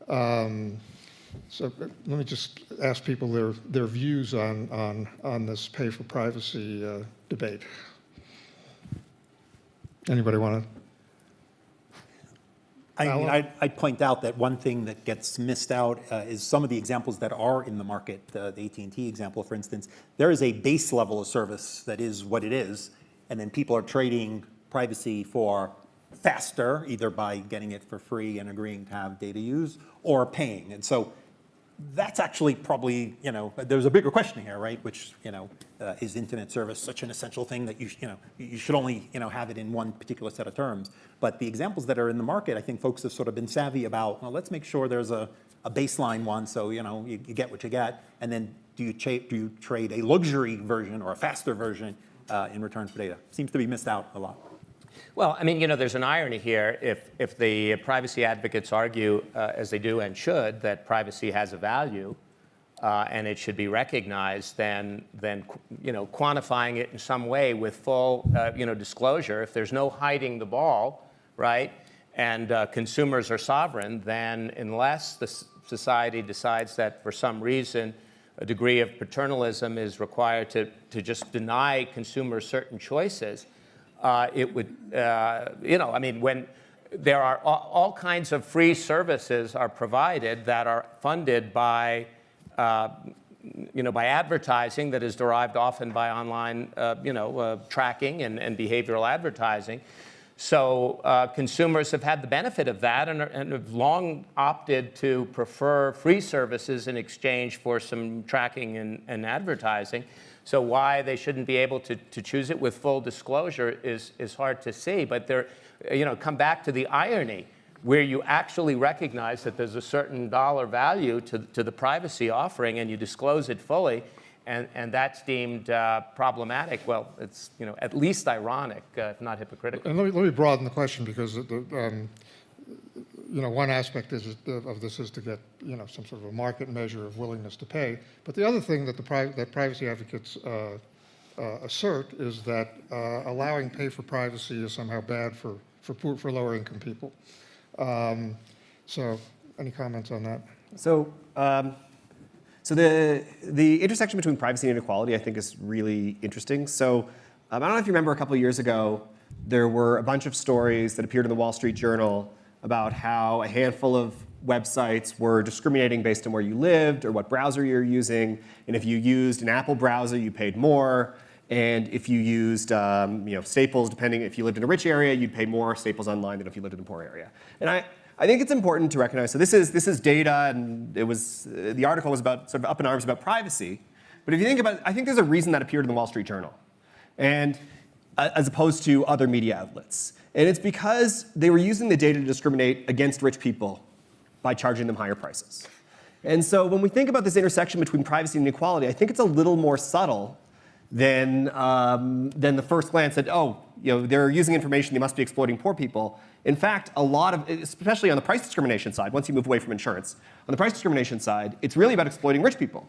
So let me just ask people their views on this pay for privacy debate. Anybody want to? I'd point out that one thing that gets missed out is some of the examples that are in the market. The AT&T example, for instance, there is a base level of service that is what it is, and then people are trading privacy for faster, either by getting it for free and agreeing to have data used, or paying. And so that's actually probably, there's a bigger question here, right? Which, is internet service such an essential thing that you should only, have it in one particular set of terms? But the examples that are in the market, I think folks have sort of been savvy about, well, let's make sure there's a baseline one, so, you get what you get, and then do you trade a luxury version or a faster version in return for data? Seems to be missed out a lot. Well, I mean, there's an irony here. If the privacy advocates argue, as they do and should, that privacy has a value and it should be recognized, then quantifying it in some way with full disclosure, if there's no hiding the ball, right, and consumers are sovereign, then unless the society decides that for some reason a degree of paternalism is required to just deny consumers certain choices, it would, I mean, when there are all kinds of free services are provided that are funded by, by advertising that is derived often by online, tracking and behavioral advertising. So consumers have had the benefit of that and have long opted to prefer free services in exchange for some tracking and advertising. So why they shouldn't be able to choose it with full disclosure is hard to see. But there, come back to the irony where you actually recognize that there's a certain dollar value to the privacy offering and you disclose it fully, and that's deemed problematic. Well, it's at least ironic, if not hypocritical. And let me broaden the question, because one aspect of this is to get some sort of a market measure of willingness to pay. But the other thing that that privacy advocates assert is that allowing pay for privacy is somehow bad for lower income people. So any comments on that? So the intersection between privacy and inequality, I think, is really interesting. So I don't know if you remember a couple of years ago, there were a bunch of stories that appeared in the Wall Street Journal about how a handful of websites were discriminating based on where you lived or what browser you're using. And if you used an Apple browser, you paid more. And if you used Staples, depending if you lived in a rich area, you'd pay more Staples online than if you lived in a poor area. And I think it's important to recognize, so this is data, and the article was about sort of up in arms about privacy. But if you think about it, I think there's a reason that appeared in the Wall Street Journal, and as opposed to other media outlets. And it's because they were using the data to discriminate against rich people by charging them higher prices. And so when we think about this intersection between privacy and inequality, I think it's a little more subtle than the first glance at, they're using information, they must be exploiting poor people. In fact, a lot of, especially on the price discrimination side, once you move away from insurance, on the price discrimination side, it's really about exploiting rich people.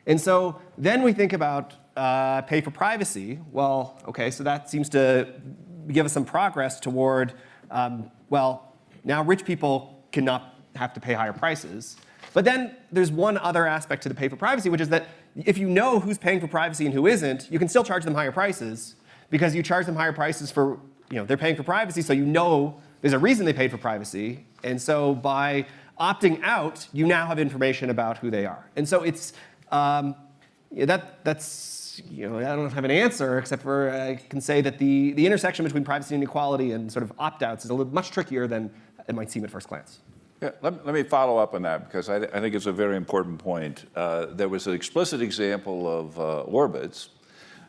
And so then we think about pay for privacy. Well, okay, so that seems to give us some progress toward, now rich people cannot have to pay higher prices. But then there's one other aspect to the pay for privacy, which is that if you know who's paying for privacy and who isn't, you can still charge them higher prices because you charge them higher prices for, they're paying for privacy, so you know there's a reason they paid for privacy. And so by opting out, you now have information about who they are. And so it's, that's, I don't have an answer except for I can say that the intersection between privacy and equality and sort of opt-outs is a little much trickier than it might seem at first glance. Yeah, let me follow up on that because I think it's a very important point. There was an explicit example of Orbitz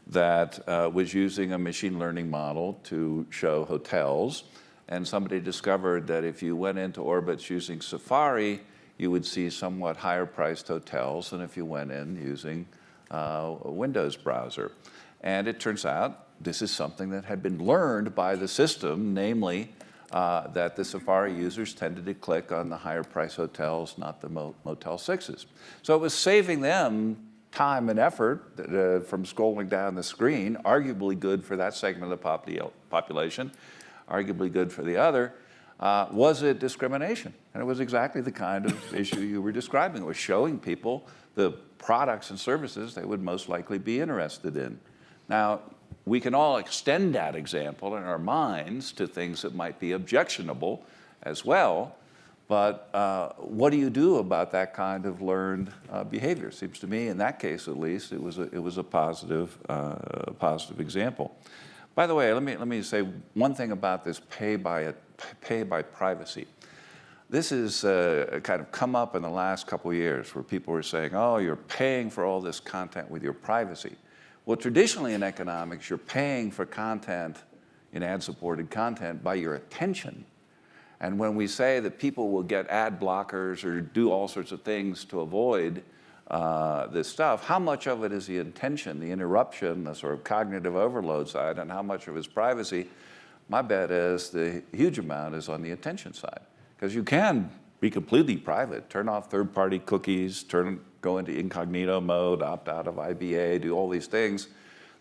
that was using a machine learning model to show hotels, and somebody discovered that if you went into Orbitz using Safari, you would see somewhat higher priced hotels than if you went in using a Windows browser. And it turns out this is something that had been learned by the system, namely that the Safari users tended to click on the higher price hotels, not the Motel 6s. So it was saving them time and effort from scrolling down the screen, arguably good for that segment of the population, arguably good for the other. Was it discrimination? And it was exactly the kind of issue you were describing. It was showing people the products and services they would most likely be interested in. Now, we can all extend that example in our minds to things that might be objectionable as well, but what do you do about that kind of learned behavior? Seems to me, in that case at least, it was a positive example. By the way, let me say one thing about this pay by privacy. This has kind of come up in the last couple of years where people were saying, oh, you're paying for all this content with your privacy. Well, traditionally in economics, you're paying for content, in ad-supported content, by your attention. And when we say that people will get ad blockers or do all sorts of things to avoid this stuff, how much of it is the intention, the interruption, the sort of cognitive overload side, and how much of it is privacy? My bet is the huge amount is on the attention side. Because you can be completely private, turn off third-party cookies, go into incognito mode, opt out of IBA, do all these things.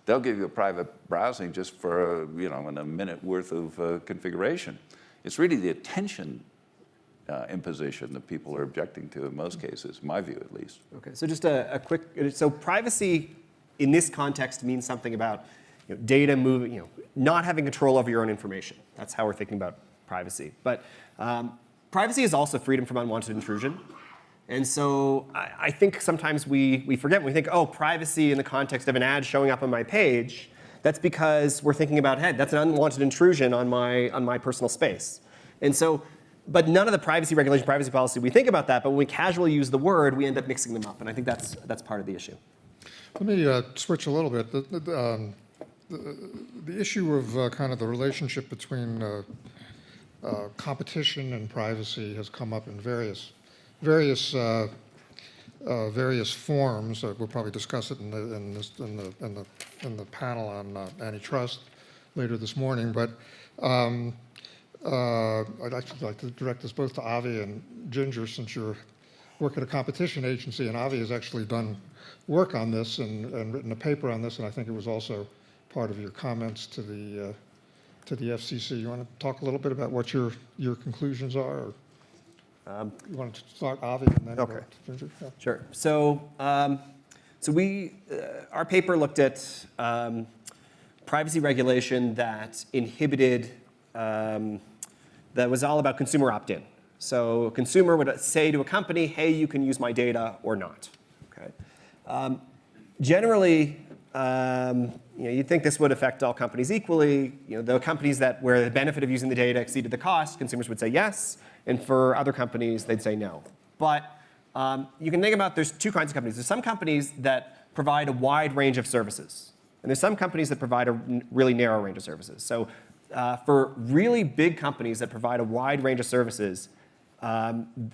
They'll give you a private browsing just for in a minute worth of configuration. It's really the attention imposition that people are objecting to in most cases, my view at least. Okay, so just a quick, so privacy in this context means something about data moving, not having control over your own information. That's how we're thinking about privacy. But privacy is also freedom from unwanted intrusion. And so I think sometimes we forget when we think, oh, privacy in the context of an ad showing up on my page. That's because we're thinking about, hey, that's an unwanted intrusion on my personal space. And so, but none of the privacy regulation, privacy policy, we think about that, but when we casually use the word, we end up mixing them up. And I think that's part of the issue. Let me switch a little bit. The issue of kind of the relationship between competition and privacy has come up in various forms. We'll probably discuss it in the panel on antitrust later this morning. But I'd actually like to direct this both to Avi and Ginger, since you work at a competition agency, and Avi has actually done work on this and written a paper on this, and I think it was also part of your comments to the FCC. You want to talk a little bit about what your conclusions are? Or you want to start, Avi, and then okay. go to Ginger? Yeah. Sure. So, our paper looked at privacy regulation that inhibited, that was all about consumer opt-in. So a consumer would say to a company, hey, you can use my data or not. Okay. Generally, you'd think this would affect all companies equally. The companies where the benefit of using the data exceeded the cost, consumers would say yes, and for other companies, they'd say no. But you can think about there's two kinds of companies. There's some companies that provide a wide range of services, and there's some companies that provide a really narrow range of services. So for really big companies that provide a wide range of services,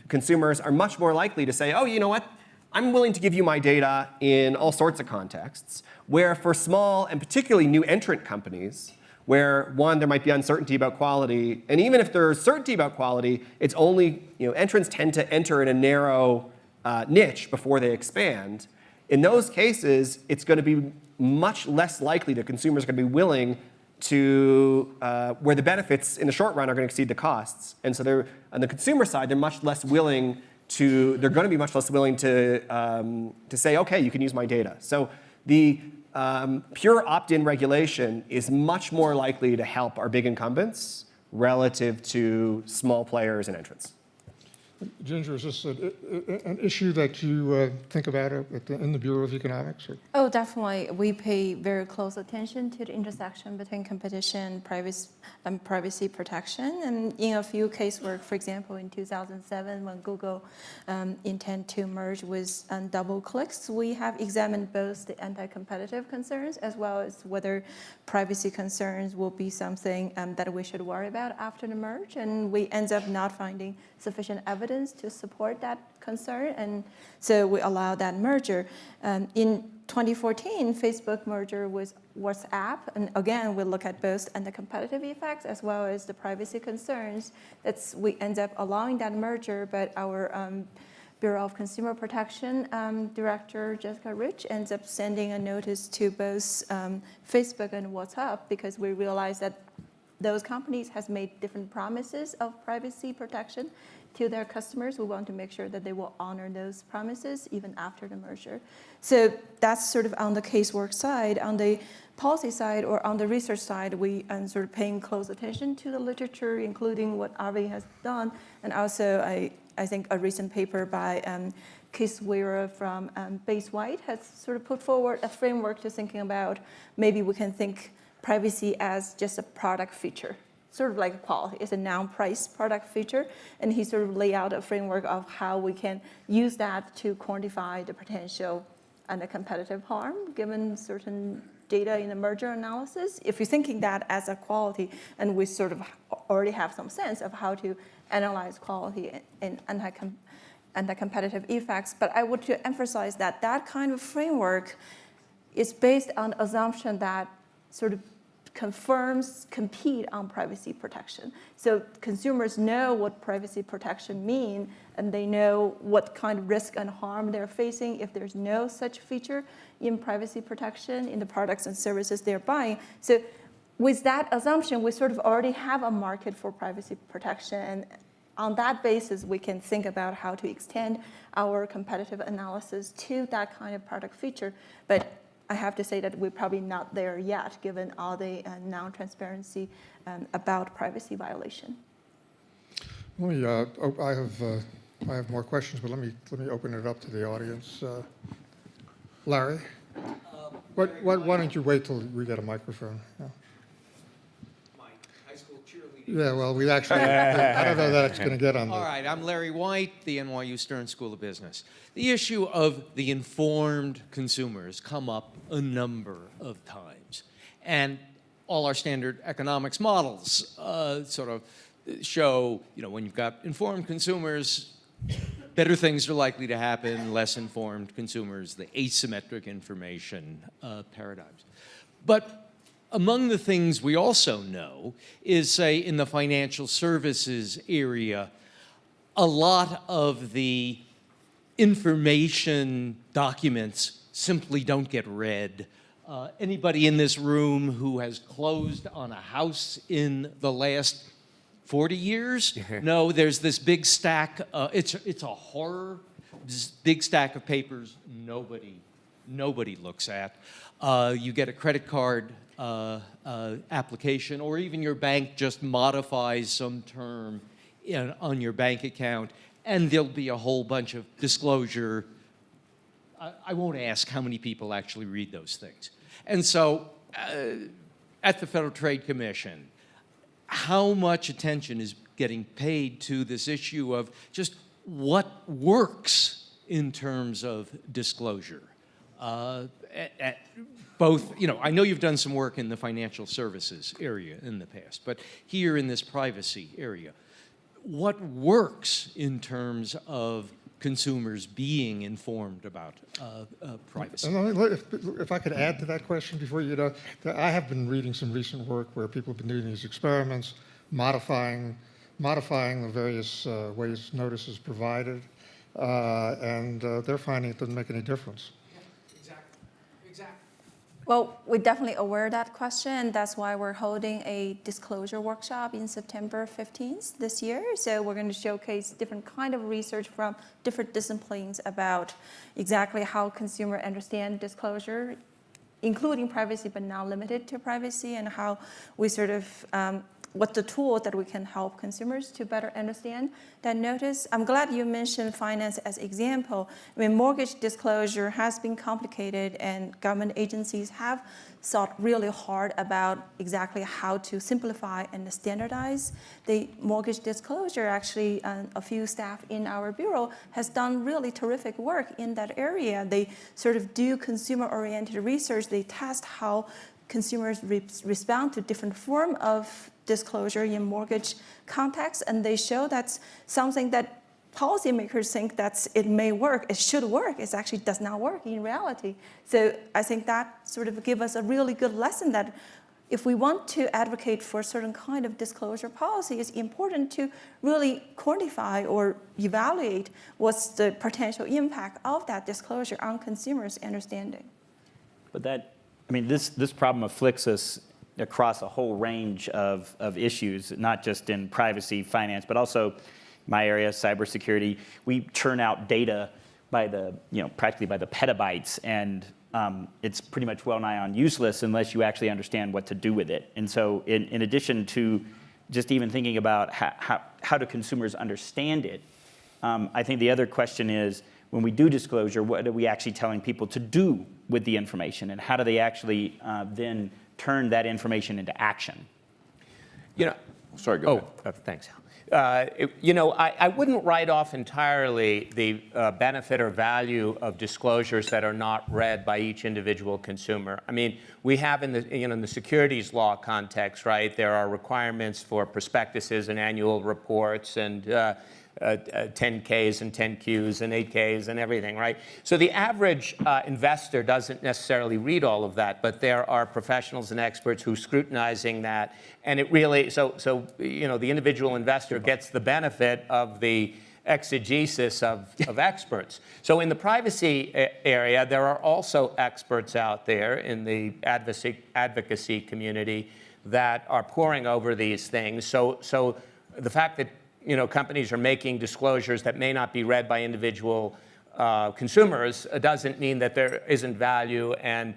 consumers are much more likely to say, oh, you know what? I'm willing to give you my data in all sorts of contexts, where for small and particularly new entrant companies, where one, there might be uncertainty about quality, and even if there's certainty about quality, it's only, entrants tend to enter in a narrow niche before they expand. In those cases, it's going to be much less likely that consumers are going to be willing to where the benefits in the short run are going to exceed the costs. And so they're, on the consumer side, they're much less willing to, they're going to be much less willing to say, okay, you can use my data. So the pure opt-in regulation is much more likely to help our big incumbents relative to small players and entrants. Ginger, is this an issue that you think about in the Bureau of Economics? Or? Oh, definitely. We pay very close attention to the intersection between competition, and privacy protection. And in a few casework, for example, in 2007, when Google intended to merge with DoubleClicks, we have examined both the anti-competitive concerns as well as whether privacy concerns will be something that we should worry about after the merge. And we end up not finding sufficient evidence to support that concern, and so we allowed that merger. In 2014, Facebook merger with WhatsApp, and again, we look at both the competitive effects as well as the privacy concerns. We end up allowing that merger, but our Bureau of Consumer Protection Director Jessica Rich ends up sending a notice to both Facebook and WhatsApp because we realized that those companies has made different promises of privacy protection to their customers. We want to make sure that they will honor those promises even after the merger. So that's sort of on the casework side. On the policy side or on the research side, we are sort of paying close attention to the literature, including what Avi has done. And also, I think a recent paper by Keith Wera from Base White has sort of put forward a framework to thinking about maybe we can think privacy as just a product feature, sort of like quality. It's a non-price product feature, and he sort of lay out a framework of how we can use that to quantify the potential and the competitive harm given certain data in the merger analysis. If you're thinking that as a quality, and we sort of already have some sense of how to analyze quality and anti-competitive effects, but I would to emphasize that that kind of framework is based on the assumption that sort of compete on privacy protection. So consumers know what privacy protection means, and they know what kind of risk and harm they're facing if there's no such feature in privacy protection in the products and services they're buying. So with that assumption, we sort of already have a market for privacy protection. And on that basis, we can think about how to extend our competitive analysis to that kind of product feature. But I have to say that we're probably not there yet, given all the non-transparency about privacy violation. Let me, I have more questions, but let me open it up to the audience. Larry, why don't you wait till we get a microphone? Yeah. My high school cheerleading. Yeah, well, we actually, I don't know that it's going to get on All right, I'm Larry White, the NYU Stern School of Business. The issue of the informed consumer has come up a number of times. And all our standard economics models sort of show, when you've got informed consumers, better things are likely to happen, less informed consumers, the asymmetric information paradigms. But among the things we also know is, say, in the financial services area, a lot of the information documents simply don't get read. Anybody in this room who has closed on a house in the last 40 years? No, there's this big stack. It's a horror. This big stack of papers nobody looks at. You get a credit card application, or even your bank just modifies some term on your bank account, and there'll be a whole bunch of disclosure. I won't ask how many people actually read those things. And so at the Federal Trade Commission, how much attention is getting paid to this issue of just what works in terms of disclosure? Both, I know you've done some work in the financial services area in the past, but here in this privacy area, what works in terms of consumers being informed about privacy? And if I could add to that question before I have been reading some recent work where people have been doing these experiments, modifying the various ways notice is provided, and they're finding it doesn't make any difference. Exactly. Well, we're definitely aware of that question. That's why we're holding a disclosure workshop in September 15th this year. So we're going to showcase different kind of research from different disciplines about exactly how consumers understand disclosure, including privacy, but not limited to privacy, and how we sort of what the tools that we can help consumers to better understand that notice. I'm glad you mentioned finance as example. I mean, mortgage disclosure has been complicated, and government agencies have thought really hard about exactly how to simplify and standardize the mortgage disclosure. Actually, a few staff in our bureau has done really terrific work in that area. They sort of do consumer-oriented research. They test how consumers respond to different form of disclosure in mortgage context, and they show that's something that policymakers think that it may work, it should work. It actually does not work in reality. So I think that sort of gives us a really good lesson that if we want to advocate for a certain kind of disclosure policy, it's important to really quantify or evaluate what's the potential impact of that disclosure on consumers' understanding. But this problem afflicts us across a whole range of issues, not just in privacy, finance, but also my area, cybersecurity. We churn out data by practically by the petabytes, and it's pretty much well nigh on useless unless you actually understand what to do with it. And so in addition to just even thinking about how do consumers understand it, I think the other question is, when we do disclosure, what are we actually telling people to do with the information, and how do they actually then turn that information into action? Sorry, go ahead. Thanks, Hal. I wouldn't write off entirely the benefit or value of disclosures that are not read by each individual consumer. I mean, we have in the securities law context, right? There are requirements for prospectuses and annual reports and 10Ks and 10Qs and 8Ks and everything, right? So the average investor doesn't necessarily read all of that, but there are professionals and experts who are scrutinizing that, and it really, so the individual investor gets the benefit of the exegesis of experts. So in the privacy area, there are also experts out there in the advocacy community that are poring over these things. So the fact that companies are making disclosures that may not be read by individual consumers doesn't mean that there isn't value. And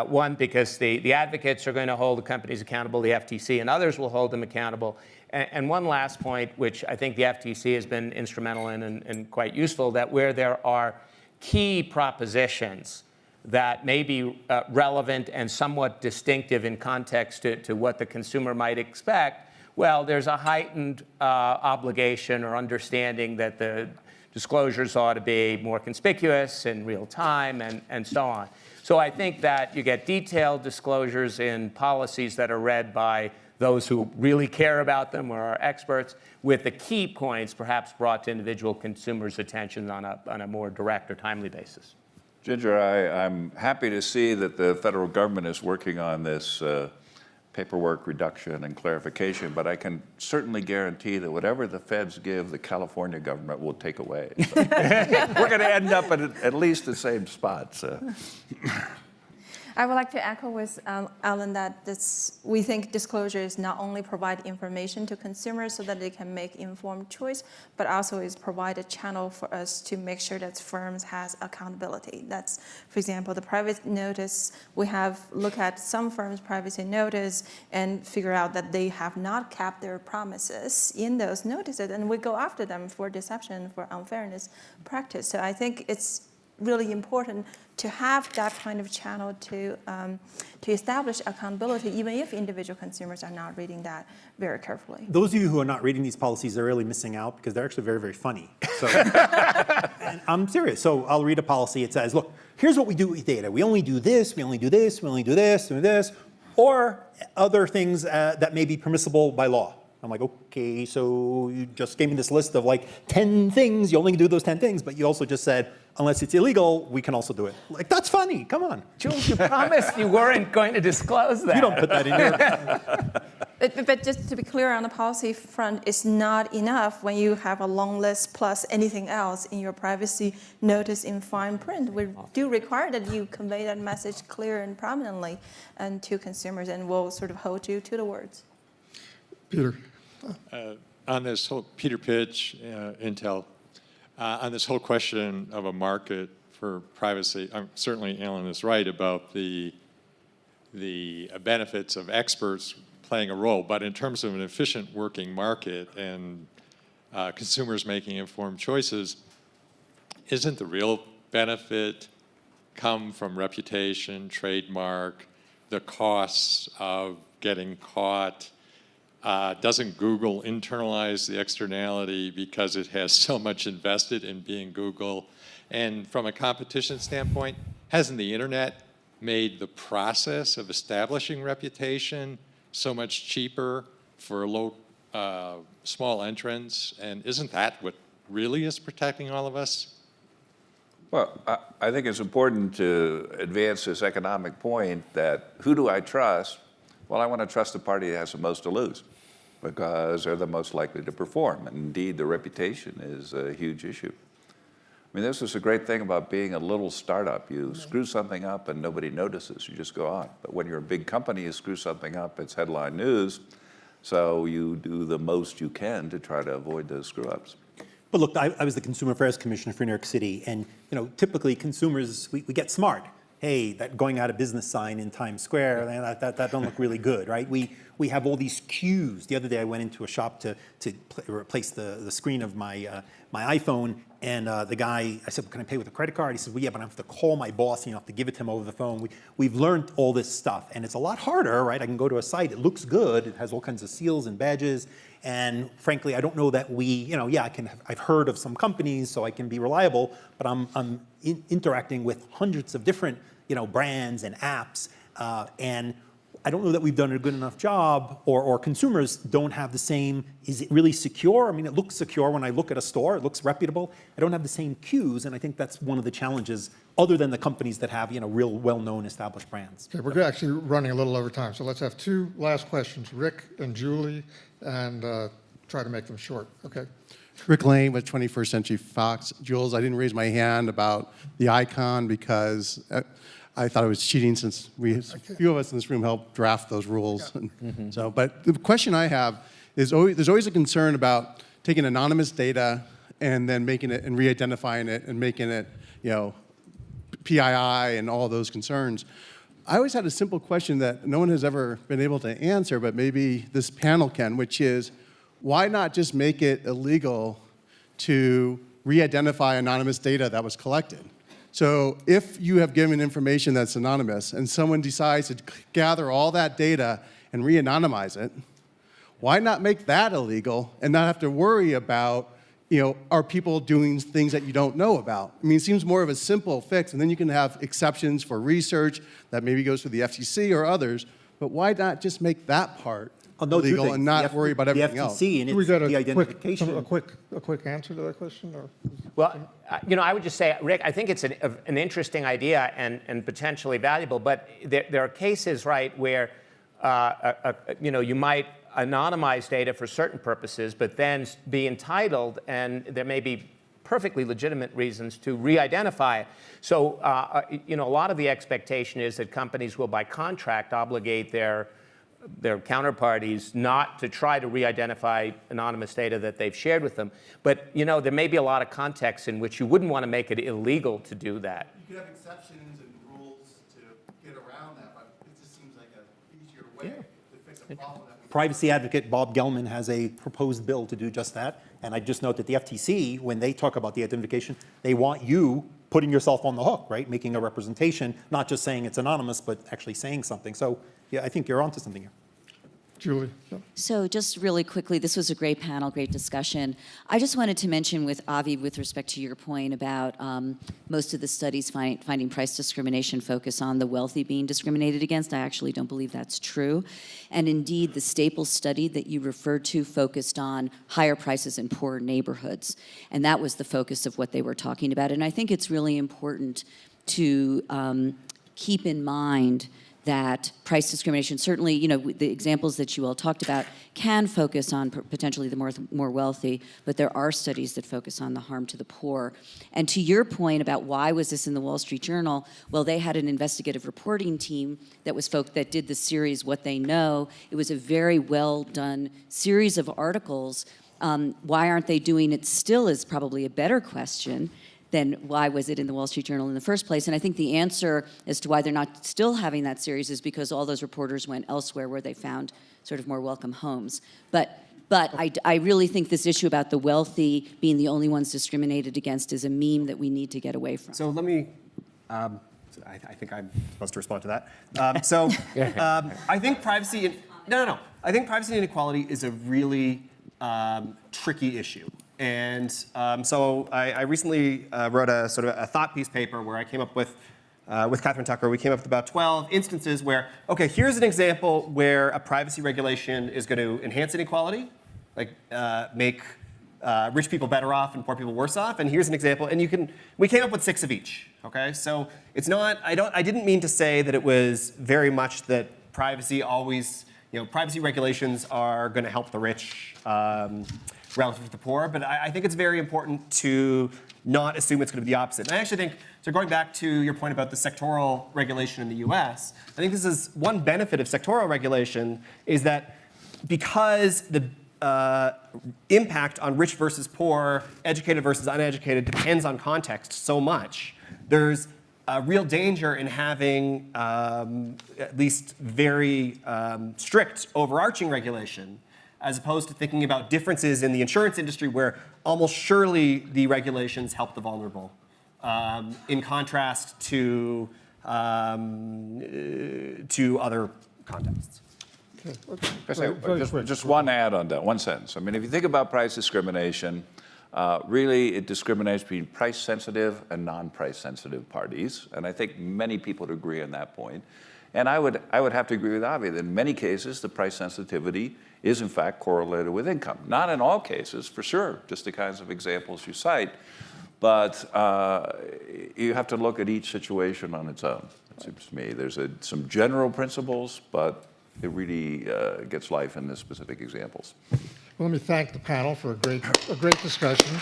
one, because the advocates are going to hold the companies accountable, the FTC and others will hold them accountable. And one last point, which I think the FTC has been instrumental in and quite useful, that where there are key propositions that may be relevant and somewhat distinctive in context to what the consumer might expect, well, there's a heightened obligation or understanding that the disclosures ought to be more conspicuous in real time and so on. So I think that you get detailed disclosures in policies that are read by those who really care about them or are experts, with the key points perhaps brought to individual consumers' attention on a more direct or timely basis. Ginger, I'm happy to see that the federal government is working on this paperwork reduction and clarification, but I can certainly guarantee that whatever the feds give, the California government will take away. So we're going to end up at least the same spot. So. I would like to echo with Alan that we think disclosure is not only provide information to consumers so that they can make informed choice, but also is provide a channel for us to make sure that firms has accountability. That's, for example, the privacy notice. We have looked at some firms' privacy notice and figure out that they have not kept their promises in those notices, and we go after them for deception, for unfairness practice. So I think it's really important to have that kind of channel to establish accountability, even if individual consumers are not reading that very carefully. Those of you who are not reading these policies are really missing out because they're actually very, very funny. So, and I'm serious. So I'll read a policy. It says, look, here's what we do with data. We only do this, we only do this, we only do this, do this, or other things that may be permissible by law. I'm like, okay, so you just gave me this list of like 10 things. You only can do those 10 things, but you also just said, unless it's illegal, we can also do it. Like, that's funny. Come on. Jules, you promised you weren't going to disclose that. You don't put that in your But just to be clear on the policy front, it's not enough when you have a long list plus anything else in your privacy notice in fine print. We do require that you convey that message clear and prominently and to consumers, and we'll sort of hold you to the words. Peter. On this whole, Peter Pitch, Intel, on this whole question of a market for privacy, certainly Alan is right about the benefits of experts playing a role, but in terms of an efficient working market and consumers making informed choices, isn't the real benefit come from reputation, trademark, the costs of getting caught? Doesn't Google internalize the externality because it has so much invested in being Google? And from a competition standpoint, hasn't the internet made the process of establishing reputation so much cheaper for small entrants? And isn't that what really is protecting all of us? Well, I think it's important to advance this economic point that who do I trust? Well, I want to trust the party that has the most to lose because they're the most likely to perform. And indeed, the reputation is a huge issue. I mean, this is a great thing about being a little startup. You screw something up and nobody notices. You just go on. But when you're a big company, you screw something up, it's headline news. So you do the most you can to try to avoid those screw-ups. But look, I was the Consumer Affairs Commissioner for New York City, and typically consumers, we get smart. Hey, that going out of business sign in Times Square, that don't look really good, right? We have all these cues. The other day I went into a shop to replace the screen of my iPhone, and the guy, I said, well, can I pay with a credit card? He said, well, yeah, but I have to call my boss, I have to give it to him over the phone. We've learned all this stuff, and it's a lot harder, right? I can go to a site, it looks good, it has all kinds of seals and badges, and frankly, I don't know that I've heard of some companies, so I can be reliable, but I'm interacting with hundreds of different, brands and apps, and I don't know that we've done a good enough job, or consumers don't have the same, is it really secure? I mean, it looks secure when I look at a store, it looks reputable. I don't have the same cues, and I think that's one of the challenges, other than the companies that have, real well-known established brands. Okay, we're actually running a little over time, so let's have two last questions, Rick and Julie, and try to make them short, okay? Rick Lane with 21st Century Fox. Jules, I didn't raise my hand about the icon because I thought it was cheating since a few of us in this room helped draft those rules. Yeah. So, but the question I have is there's always a concern about taking anonymous data and then making it and re-identifying it and making it, PII and all those concerns. I always had a simple question that no one has ever been able to answer, but maybe this panel can, which is, why not just make it illegal to re-identify anonymous data that was collected? So if you have given information that's anonymous and someone decides to gather all that data and re-anonymize it, why not make that illegal and not have to worry about, are people doing things that you don't know about? I mean, it seems more of a simple fix, and then you can have exceptions for research that maybe goes to the FTC or others, but why not just make that part illegal and not worry about everything else? The FTC and We got the identification. a quick answer to that question? Or? Well, I would just say, Rick, I think it's an interesting idea and potentially valuable, but there are cases, right, where you might anonymize data for certain purposes, but then be entitled, and there may be perfectly legitimate reasons to re-identify it. So, a lot of the expectation is that companies will, by contract, obligate their counterparties not to try to re-identify anonymous data that they've shared with them. But, there may be a lot of contexts in which you wouldn't want to make it illegal to do that. You could have exceptions and rules to get around that, but it just seems like an easier way to fix a problem. Privacy advocate Bob Gelman has a proposed bill to do just that. And I just note that the FTC, when they talk about the identification, they want you putting yourself on the hook, right? Making a representation, not just saying it's anonymous, but actually saying something. So, yeah, I think you're onto something here. Julie? So just really quickly, this was a great panel, great discussion. I just wanted to mention with Avi, with respect to your point about most of the studies finding price discrimination focus on the wealthy being discriminated against. I actually don't believe that's true. And indeed, the Staples study that you referred to focused on higher prices in poorer neighborhoods. And that was the focus of what they were talking about. And I think it's really important to keep in mind that price discrimination, certainly, you know, the examples that you all talked about can focus on potentially the more wealthy, but there are studies that focus on the harm to the poor. And to your point about why was this in the Wall Street Journal, well, they had an investigative reporting team that did the series What They Know. It was a very well done series of articles. Why aren't they doing it still is probably a better question than why was it in the Wall Street Journal in the first place. And I think the answer as to why they're not still having that series is because all those reporters went elsewhere where they found sort of more welcome homes. But I really think this issue about the wealthy being the only ones discriminated against is a meme that we need to get away from. So let me, I think I'm supposed to respond to that. I think privacy, I think privacy and inequality is a really tricky issue. And so I recently wrote a sort of a thought piece paper where I came up with Catherine Tucker, we came up with about 12 instances where, okay, here's an example where a privacy regulation is going to enhance inequality, like make rich people better off and poor people worse off. And here's an example, and we came up with 6 of each, okay? So it's not, I didn't mean to say that it was very much that privacy always, privacy regulations are going to help the rich relative to the poor, but I think it's very important to not assume it's going to be the opposite. And I actually think, so going back to your point about the sectoral regulation in the US, I think this is one benefit of sectoral regulation is that because the impact on rich versus poor, educated versus uneducated depends on context so much, there's a real danger in having at least very strict overarching regulation as opposed to thinking about differences in the insurance industry where almost surely the regulations help the vulnerable, in contrast to other contexts. Just one add on that, one sentence. I mean, if you think about price discrimination, really it discriminates between price-sensitive and non-price-sensitive parties, and I think many people would agree on that point. And I would have to agree with Avi that in many cases the price sensitivity is in fact correlated with income. Not in all cases, for sure, just the kinds of examples you cite, but you have to look at each situation on its own, it seems to me. There's some general principles, but it really gets life in the specific examples. Well, let me thank the panel for a great discussion.